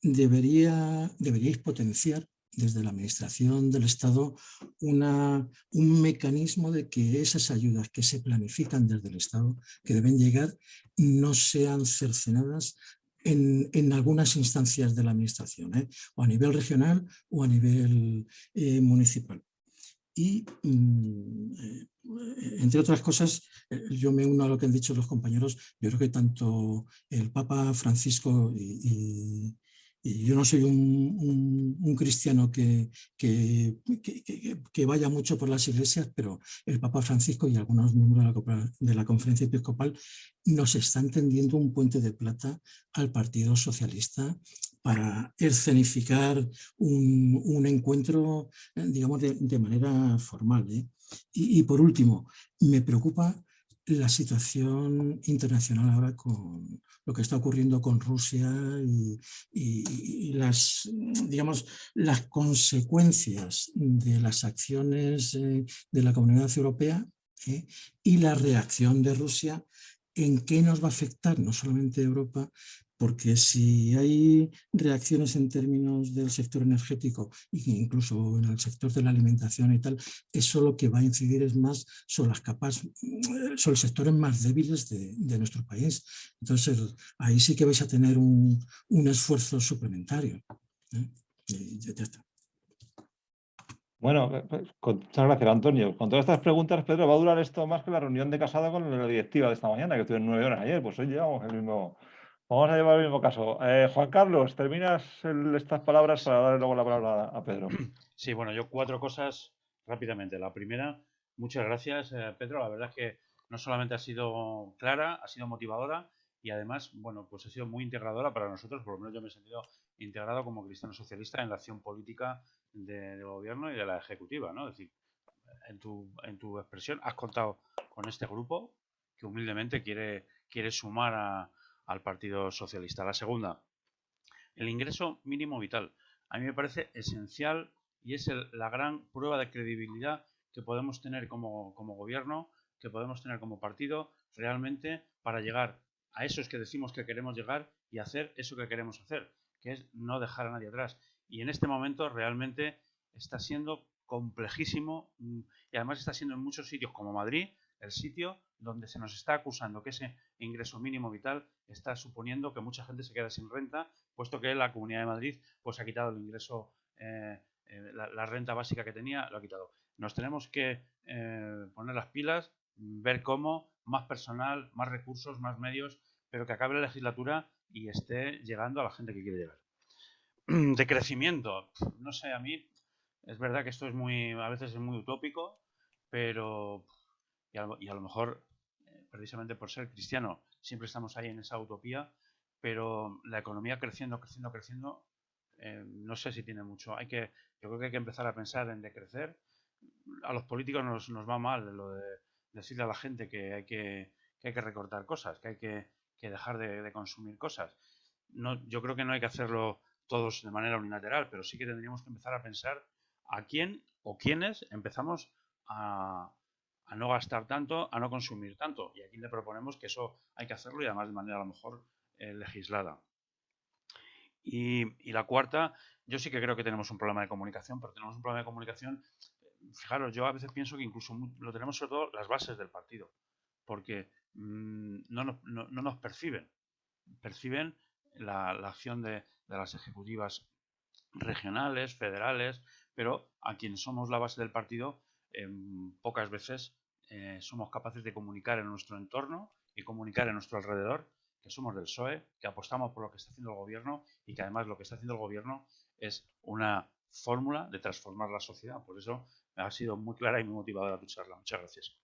deberíais potenciar desde la administración del Estado un mecanismo de que esas ayudas que se planifican desde el Estado, que deben llegar, no sean cercenadas en algunas instancias de la administración, o a nivel regional o a nivel municipal. Y, entre otras cosas, yo me uno a lo que han dicho los compañeros. Yo creo que tanto el Papa Francisco y yo no soy un cristiano que vaya mucho por las iglesias, pero el Papa Francisco y algunos miembros de la Conferencia Episcopal nos están tendiendo un puente de plata al Partido Socialista para escenificar un encuentro, digamos, de manera formal, ¿eh? Y por último, me preocupa la situación internacional ahora con lo que está ocurriendo con Rusia y las, digamos, las consecuencias de las acciones de la Comunidad Europea, y la reacción de Rusia. ¿En qué nos va a afectar? No solamente Europa, porque si hay reacciones en términos del sector energético e incluso en el sector de la alimentación y tal, eso lo que va a incidir es más sobre sobre los sectores más débiles de nuestro país. Entonces, ahí sí que vais a tener un esfuerzo suplementario, ¿eh? Y ya está. Bueno, muchas gracias, Antonio. Con todas estas preguntas, Pedro, va a durar esto más que la reunión de Casado con la directiva de esta mañana, que estuve en 9 horas ayer. Pues hoy llevamos vamos a llevar el mismo caso. Juan Carlos, terminas estas palabras para darle luego la palabra a Pedro. Sí, bueno, yo 4 cosas rápidamente. La primera, muchas gracias, Pedro. La verdad es que no solamente ha sido clara, ha sido motivadora y además, bueno, pues ha sido muy integradora para nosotros. Por lo menos yo me he sentido integrado como cristiano socialista en la acción política del gobierno y de la ejecutiva, ¿no? Es decir, en tu expresión has contado con este grupo que humildemente quiere sumar al Partido Socialista. La segunda, el ingreso mínimo vital. A mí me parece esencial y es la gran prueba de credibilidad que podemos tener como gobierno, que podemos tener como partido, realmente para llegar a esos que decimos que queremos llegar y hacer eso que queremos hacer, que es no dejar a nadie atrás. Y en este momento realmente está siendo complejísimo y además está siendo en muchos sitios como Madrid el sitio donde se nos está acusando que ese ingreso mínimo vital está suponiendo que mucha gente se queda sin renta, puesto que la Comunidad de Madrid pues ha quitado el ingreso, la renta básica que tenía, lo ha quitado. Nos tenemos que poner las pilas, ver cómo, más personal, más recursos, más medios, pero que acabe la legislatura y esté llegando a la gente que quiere llegar. De crecimiento, no sé, a mí es verdad que esto es a veces es muy utópico, pero y a lo mejor precisamente por ser cristiano siempre estamos ahí en esa utopía, pero la economía creciendo, no sé si tiene mucho. Yo creo que hay que empezar a pensar en decrecer. A los políticos nos va mal lo de decirle a la gente que hay que recortar cosas, que hay que dejar de consumir cosas. Yo creo que no hay que hacerlo todos de manera unilateral, pero sí que tendríamos que empezar a pensar a quién o quiénes empezamos a no gastar tanto, a no consumir tanto. Y aquí le proponemos que eso hay que hacerlo y además de manera a lo mejor legislada. Y la cuarta, yo sí que creo que tenemos un problema de comunicación, pero tenemos un problema de comunicación. Fijaros, yo a veces pienso que incluso lo tenemos sobre todo las bases del partido, porque no nos perciben la acción de las ejecutivas regionales, federales, pero a quienes somos la base del partido, pocas veces somos capaces de comunicar en nuestro entorno y comunicar en nuestro alrededor que somos del PSOE, que apostamos por lo que está haciendo el gobierno y que además lo que está haciendo el gobierno es una fórmula de transformar la sociedad. Por eso ha sido muy clara y muy motivadora tu charla. Muchas gracias.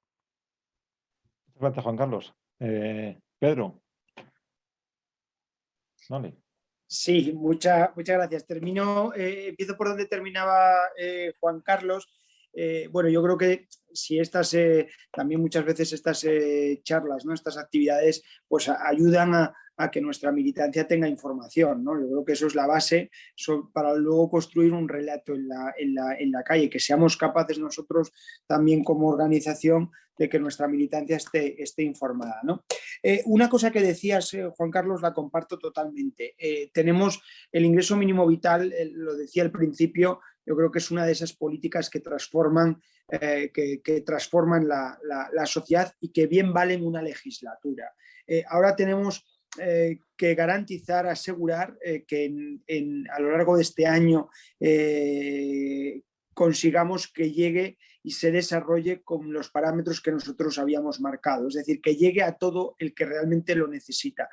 Muchas gracias, Juan Carlos. Pedro. Vale. Sí, muchas gracias. Empiezo por donde terminaba Juan Carlos. Bueno, yo creo que si también muchas veces estas charlas, ¿no? Estas actividades, pues ayudan a que nuestra militancia tenga información, ¿no? Yo creo que eso es la base para luego construir un relato en la calle, que seamos capaces nosotros también como organización de que nuestra militancia esté informada, ¿no? Una cosa que decías, Juan Carlos, la comparto totalmente. Tenemos el ingreso mínimo vital, lo decía al principio, yo creo que es una de esas políticas que transforman, la sociedad y que bien valen una legislatura. Ahora tenemos que garantizar, asegurar que a lo largo de este año consigamos que llegue y se desarrolle con los parámetros que nosotros habíamos marcado, es decir, que llegue a todo el que realmente lo necesita.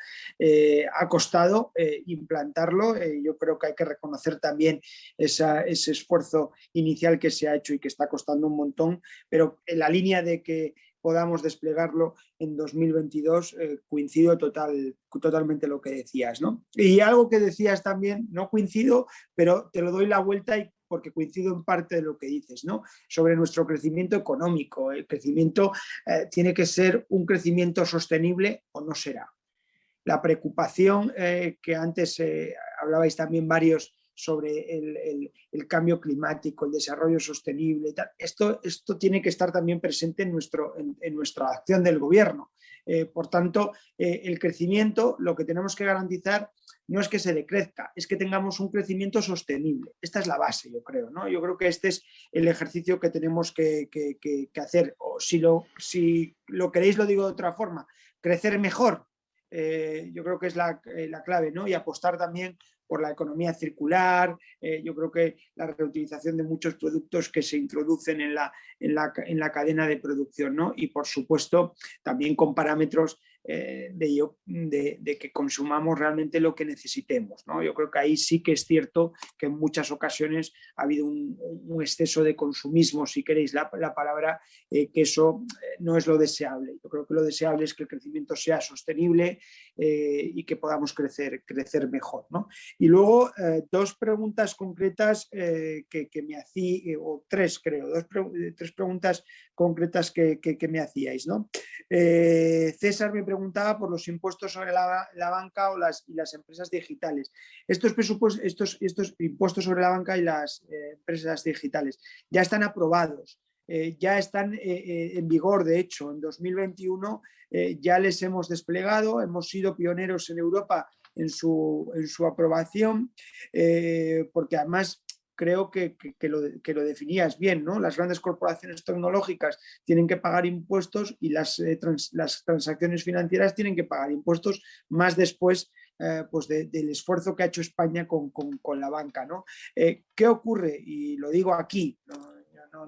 Ha costado implantarlo, yo creo que hay que reconocer también ese esfuerzo inicial que se ha hecho y que está costando un montón, pero en la línea de que podamos desplegarlo en 2022, coincido totalmente lo que decías, ¿no? Y algo que decías también, no coincido, pero te lo doy la vuelta porque coincido en parte de lo que dices, ¿no? Sobre nuestro crecimiento económico. El crecimiento tiene que ser un crecimiento sostenible o no será. La preocupación que antes hablabais también varios sobre el cambio climático, el desarrollo sostenible, y tal. Esto tiene que estar también presente en nuestra acción del gobierno. Por tanto, el crecimiento, lo que tenemos que garantizar no es que se decrezca, es que tengamos un crecimiento sostenible. Esta es la base, yo creo, ¿no? Yo creo que este es el ejercicio que tenemos que hacer. O si lo queréis, lo digo de otra forma, crecer mejor. Yo creo que es la clave, ¿no? Y apostar también por la economía circular. Yo creo que la reutilización de muchos productos que se introducen en la cadena de producción, ¿no? Y por supuesto también con parámetros de que consumamos realmente lo que necesitemos, ¿no? Yo creo que ahí sí que es cierto que en muchas ocasiones ha habido un exceso de consumismo, si queréis la palabra, que eso no es lo deseable. Yo creo que lo deseable es que el crecimiento sea sostenible y que podamos crecer mejor, ¿no? Y luego dos preguntas concretas que me hacía, o tres creo, tres preguntas concretas que me hacíais, ¿no? César me preguntaba por los impuestos sobre la banca y las empresas digitales. Estos impuestos sobre la banca y las empresas digitales ya están aprobados. Ya están en vigor, de hecho, en 2021 ya les hemos desplegado, hemos sido pioneros en Europa en su aprobación, porque además creo que lo definías bien, ¿no? Las grandes corporaciones tecnológicas tienen que pagar impuestos y las transacciones financieras tienen que pagar impuestos más después pues del esfuerzo que ha hecho España con la banca, ¿no? ¿Qué ocurre? Y lo digo aquí,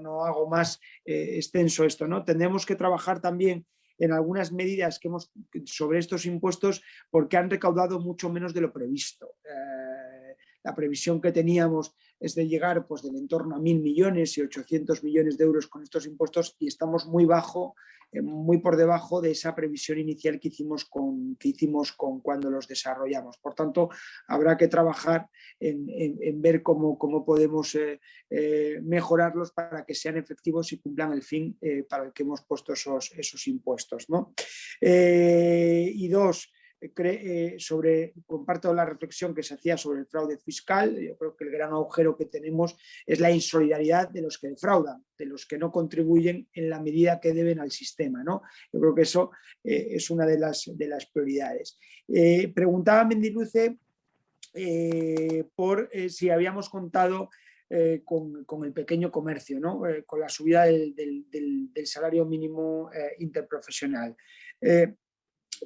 no hago más extenso esto, ¿no? Tendremos que trabajar también en algunas medidas que hemos sobre estos impuestos porque han recaudado mucho menos de lo previsto. La previsión que teníamos es de llegar pues, del entorno a 1.000 millones y 800 millones de euros con estos impuestos y estamos muy por debajo de esa previsión inicial que hicimos con cuando los desarrollamos. Por tanto, habrá que trabajar en ver cómo podemos mejorarlos para que sean efectivos y cumplan el fin para el que hemos puesto esos impuestos, ¿no? Y dos, comparto la reflexión que se hacía sobre el fraude fiscal. Yo creo que el gran agujero que tenemos es la insolidaridad de los que defraudan, de los que no contribuyen en la medida que deben al sistema, ¿no? Yo creo que eso es una de las prioridades. Preguntaba Mendiluce por si habíamos contado con el pequeño comercio, ¿no? Con la subida del salario mínimo interprofesional.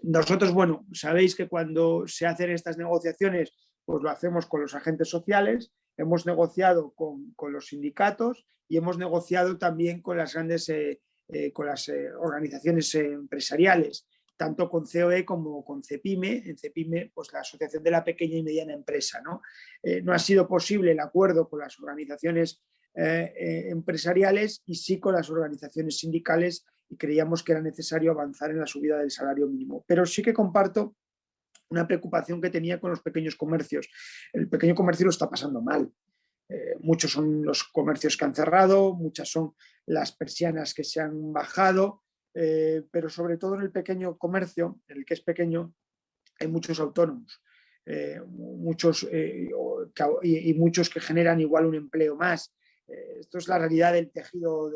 Nosotros, bueno, sabéis que cuando se hacen estas negociaciones, pues lo hacemos con los agentes sociales, hemos negociado con los sindicatos y hemos negociado también con las grandes organizaciones empresariales, tanto con COE como con CEPIME. En CEPIME, pues la Asociación de la Pequeña y Mediana Empresa, ¿no? No ha sido posible el acuerdo con las organizaciones empresariales y sí con las organizaciones sindicales y creíamos que era necesario avanzar en la subida del salario mínimo. Pero sí que comparto una preocupación que tenía con los pequeños comercios. El pequeño comercio lo está pasando mal. Muchos son los comercios que han cerrado, muchas son las persianas que se han bajado, pero sobre todo en el pequeño comercio, en el que es pequeño, hay muchos autónomos, muchos que generan igual un empleo más. Esto es la realidad del tejido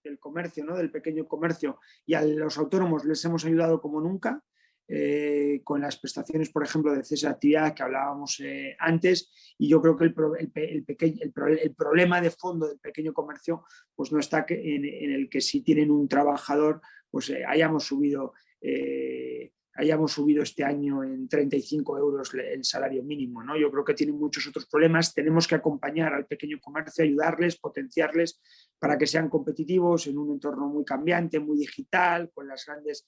del comercio, ¿no? Del pequeño comercio, y a los autónomos les hemos ayudado como nunca. Con las prestaciones, por ejemplo, de cese de actividad que hablábamos antes, y yo creo que el problema de fondo del pequeño comercio pues no está en el que si tienen un trabajador pues hayamos subido este año en 35 euros el salario mínimo, ¿no? Yo creo que tienen muchos otros problemas. Tenemos que acompañar al pequeño comercio, ayudarles, potenciarles para que sean competitivos en un entorno muy cambiante, muy digital, con las grandes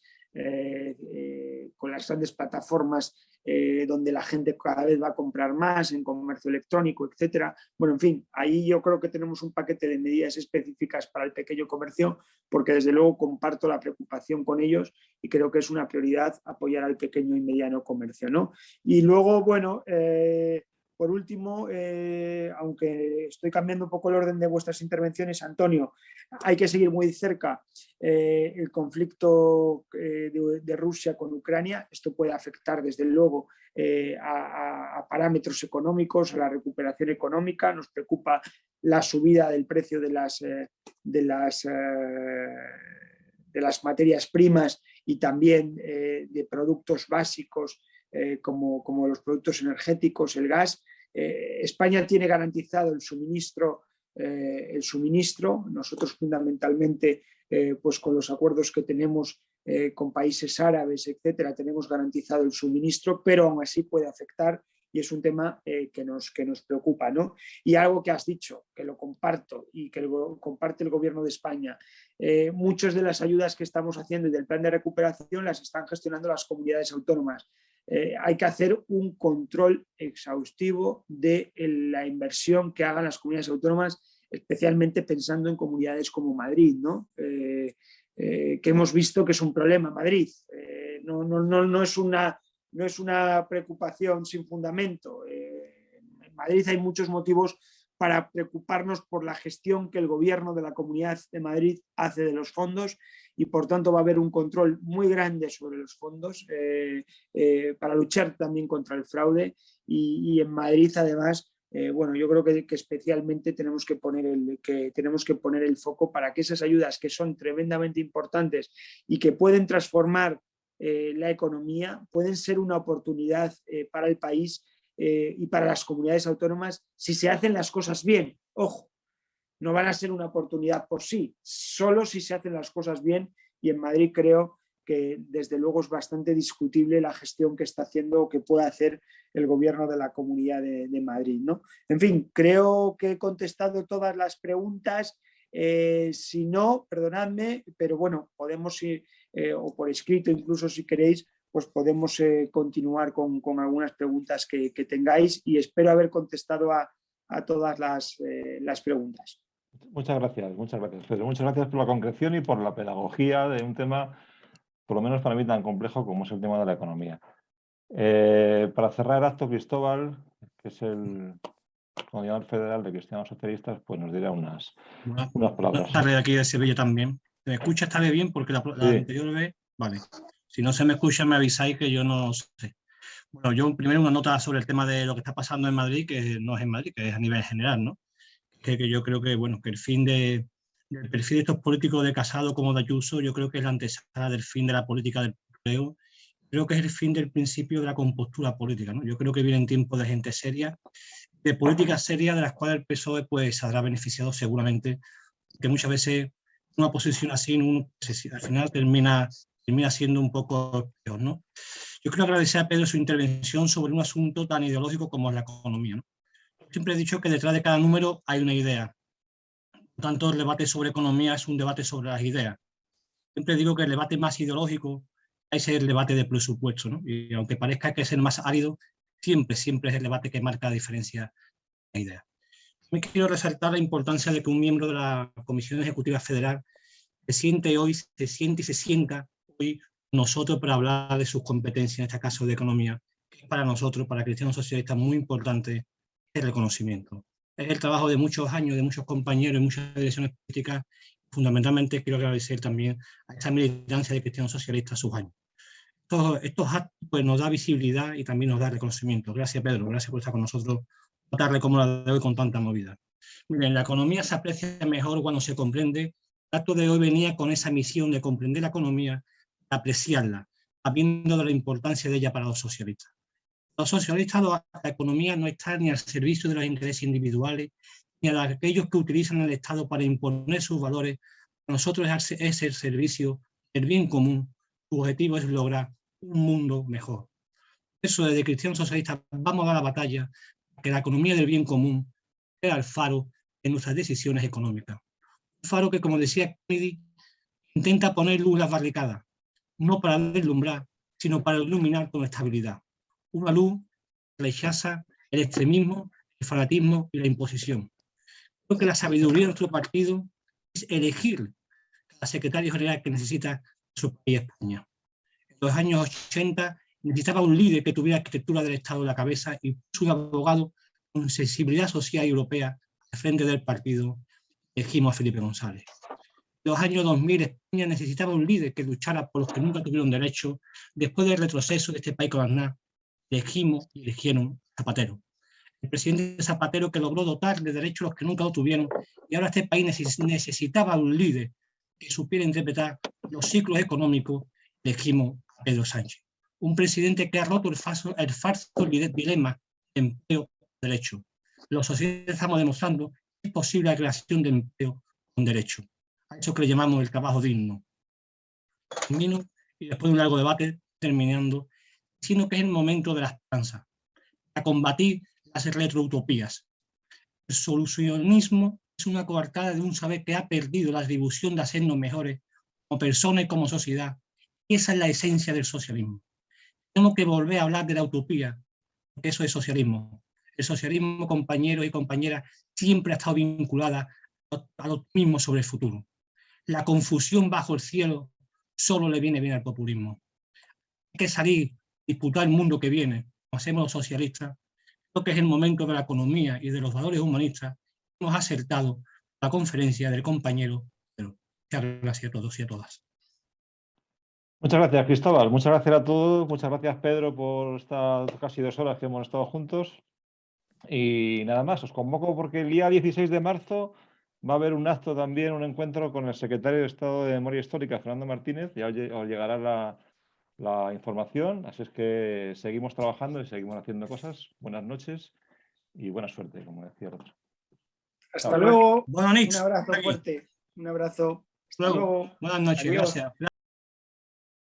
plataformas donde la gente cada vez va a comprar más en comercio electrónico, etcétera. Bueno, en fin, ahí yo creo que tenemos un paquete de medidas específicas para el pequeño comercio, porque desde luego comparto la preocupación con ellos y creo que es una prioridad apoyar al pequeño y mediano comercio, ¿no? Y luego, bueno, por último, aunque estoy cambiando un poco el orden de vuestras intervenciones, Antonio, hay que seguir muy cerca el conflicto de Rusia con Ucrania. Esto puede afectar desde luego a parámetros económicos, a la recuperación económica. Nos preocupa la subida del precio de las materias primas y también de productos básicos como los productos energéticos, el gas. España tiene garantizado el suministro. Nosotros fundamentalmente pues con los acuerdos que tenemos con países árabes, etcétera, tenemos garantizado el suministro, pero aún así puede afectar y es un tema que nos preocupa, ¿no? Y algo que has dicho, que lo comparto y que comparte el Gobierno de España, muchas de las ayudas que estamos haciendo y del plan de recuperación las están gestionando las comunidades autónomas. Hay que hacer un control exhaustivo de la inversión que hagan las comunidades autónomas, especialmente pensando en comunidades como Madrid, ¿no? Que hemos visto que es un problema Madrid. No es una preocupación sin fundamento. En Madrid hay muchos motivos para preocuparnos por la gestión que el Gobierno de la Comunidad de Madrid hace de los fondos y por tanto va a haber un control muy grande sobre los fondos para luchar también contra el fraude y en Madrid además bueno, yo creo que especialmente tenemos que poner el foco para que esas ayudas que son tremendamente importantes y que pueden transformar la economía, pueden ser una oportunidad para el país y para las comunidades autónomas si se hacen las cosas bien. Ojo, no van a ser una oportunidad por sí, solo si se hacen las cosas bien, y en Madrid creo que desde luego es bastante discutible la gestión que está haciendo o que puede hacer el Gobierno de la Comunidad de Madrid, ¿no? En fin, creo que he contestado todas las preguntas. Si no, perdonadme, pero bueno, podemos ir, o por escrito incluso si queréis, pues podemos continuar con algunas preguntas que tengáis y espero haber contestado a todas las preguntas. Muchas gracias, Pedro. Muchas gracias por la concreción y por la pedagogía de un tema, por lo menos para mí, tan complejo como es el tema de la economía. Para cerrar el acto, Cristóbal, que es el coordinador federal de Cristianos Socialistas, pues nos dirá unas palabras. Buenas tardes aquí de Sevilla también. ¿Se me escucha esta vez bien? Porque la anterior vez... Vale. Si no se me escucha, me avisáis que yo no sé. Bueno, yo primero una nota sobre el tema de lo que está pasando en Madrid, que no es en Madrid, que es a nivel general, ¿no? Que yo creo que, bueno, que el fin del perfil de estos políticos de Casado como de Ayuso, yo creo que es la antesala del fin de la política del empleo. Creo que es el fin del principio de la compostura política, ¿no? Yo creo que vienen tiempos de gente seria, de políticas serias, de las cuales el PSOE pues se habrá beneficiado seguramente, que muchas veces una posición así al final termina siendo un poco peor, ¿no? Yo quiero agradecer a Pedro su intervención sobre un asunto tan ideológico como es la economía, ¿no? Siempre he dicho que detrás de cada número hay una idea. Por tanto, el debate sobre economía es un debate sobre las ideas. Siempre digo que el debate más ideológico es el debate de presupuesto, ¿no? Y aunque parezca que es el más árido, siempre es el debate que marca la diferencia de la idea. También quiero resaltar la importancia de que un miembro de la Comisión Ejecutiva Federal se siente y se sienta hoy nosotros para hablar de sus competencias, en este caso de economía, que para nosotros, para Cristianos Socialistas, muy importante el reconocimiento. Es el trabajo de muchos años, de muchos compañeros y muchas direcciones políticas. Fundamentalmente quiero agradecer también a esta militancia de Cristianos Socialistas sus años. Estos actos pues, nos da visibilidad y también nos da reconocimiento. Gracias, Pedro, gracias por estar con nosotros una tarde como la de hoy con tanta movida. Miren, la economía se aprecia mejor cuando se comprende. El acto de hoy venía con esa misión de comprender la economía, apreciarla, sabiendo de la importancia de ella para los socialistas. Los socialistas, la economía no está ni al servicio de los intereses individuales, ni a aquellos que utilizan el Estado para imponer sus valores. Para nosotros es el servicio del bien común. Su objetivo es lograr un mundo mejor. Por eso, desde Cristianos Socialistas vamos a dar la batalla para que la economía del bien común sea el faro de nuestras decisiones económicas. Un faro que, como decía Kennedy, intenta poner luz en las barricadas, no para deslumbrar, sino para iluminar con estabilidad. Una luz que rechaza el extremismo, el fanatismo y la imposición. Creo que la sabiduría de nuestro partido es elegir al secretario general que necesita su país, España. En los años 80 necesitaba un líder que tuviera arquitectura del Estado en la cabeza y un abogado con sensibilidad social y europea al frente del partido. Elegimos a Felipe González. En los años 2000 España necesitaba un líder que luchara por los que nunca tuvieron derecho. Después del retroceso de este país con Aznar, elegimos y eligieron a Zapatero. El presidente Zapatero que logró dotar de derechos a los que nunca lo tuvieron, y ahora este país necesitaba un líder que supiera interpretar los ciclos económicos. Elegimos a Pedro Sánchez. Un presidente que ha roto el falso dilema de empleo y derecho. Los socialistas estamos demostrando que es posible la creación de empleo con derecho. A eso que le llamamos el trabajo digno. Termino, y después de un largo debate, terminando, sino que es el momento de la esperanza, para combatir las retroutopías. El solucionismo es una coartada de un saber que ha perdido la atribución de hacernos mejores como personas y como sociedad. Y esa es la esencia del socialismo. Tenemos que volver a hablar de la utopía, porque eso es socialismo. El socialismo, compañeros y compañeras, siempre ha estado vinculada al optimismo sobre el futuro. La confusión bajo el cielo solo le viene bien al populismo. Hay que salir, disputar el mundo que viene, como hacemos los socialistas. Creo que es el momento de la economía y de los valores humanistas. Hemos acertado la conferencia del compañero. Muchas gracias a todos y a todas. Muchas gracias, Cristóbal. Muchas gracias a todos. Muchas gracias, Pedro, por estas casi 2 horas que hemos estado juntos. Y nada más, os convoco porque el día 16 de marzo va a haber un acto también, un encuentro con el secretario de Estado de Memoria Histórica, Fernando Martínez. Ya os llegará la información. Así es que seguimos trabajando y seguimos haciendo cosas. Buenas noches y buena suerte, como decía el otro. Hasta luego. Buenas noches. Un abrazo fuerte. Un abrazo. Hasta luego. Buenas noches. Adiós. Gracias.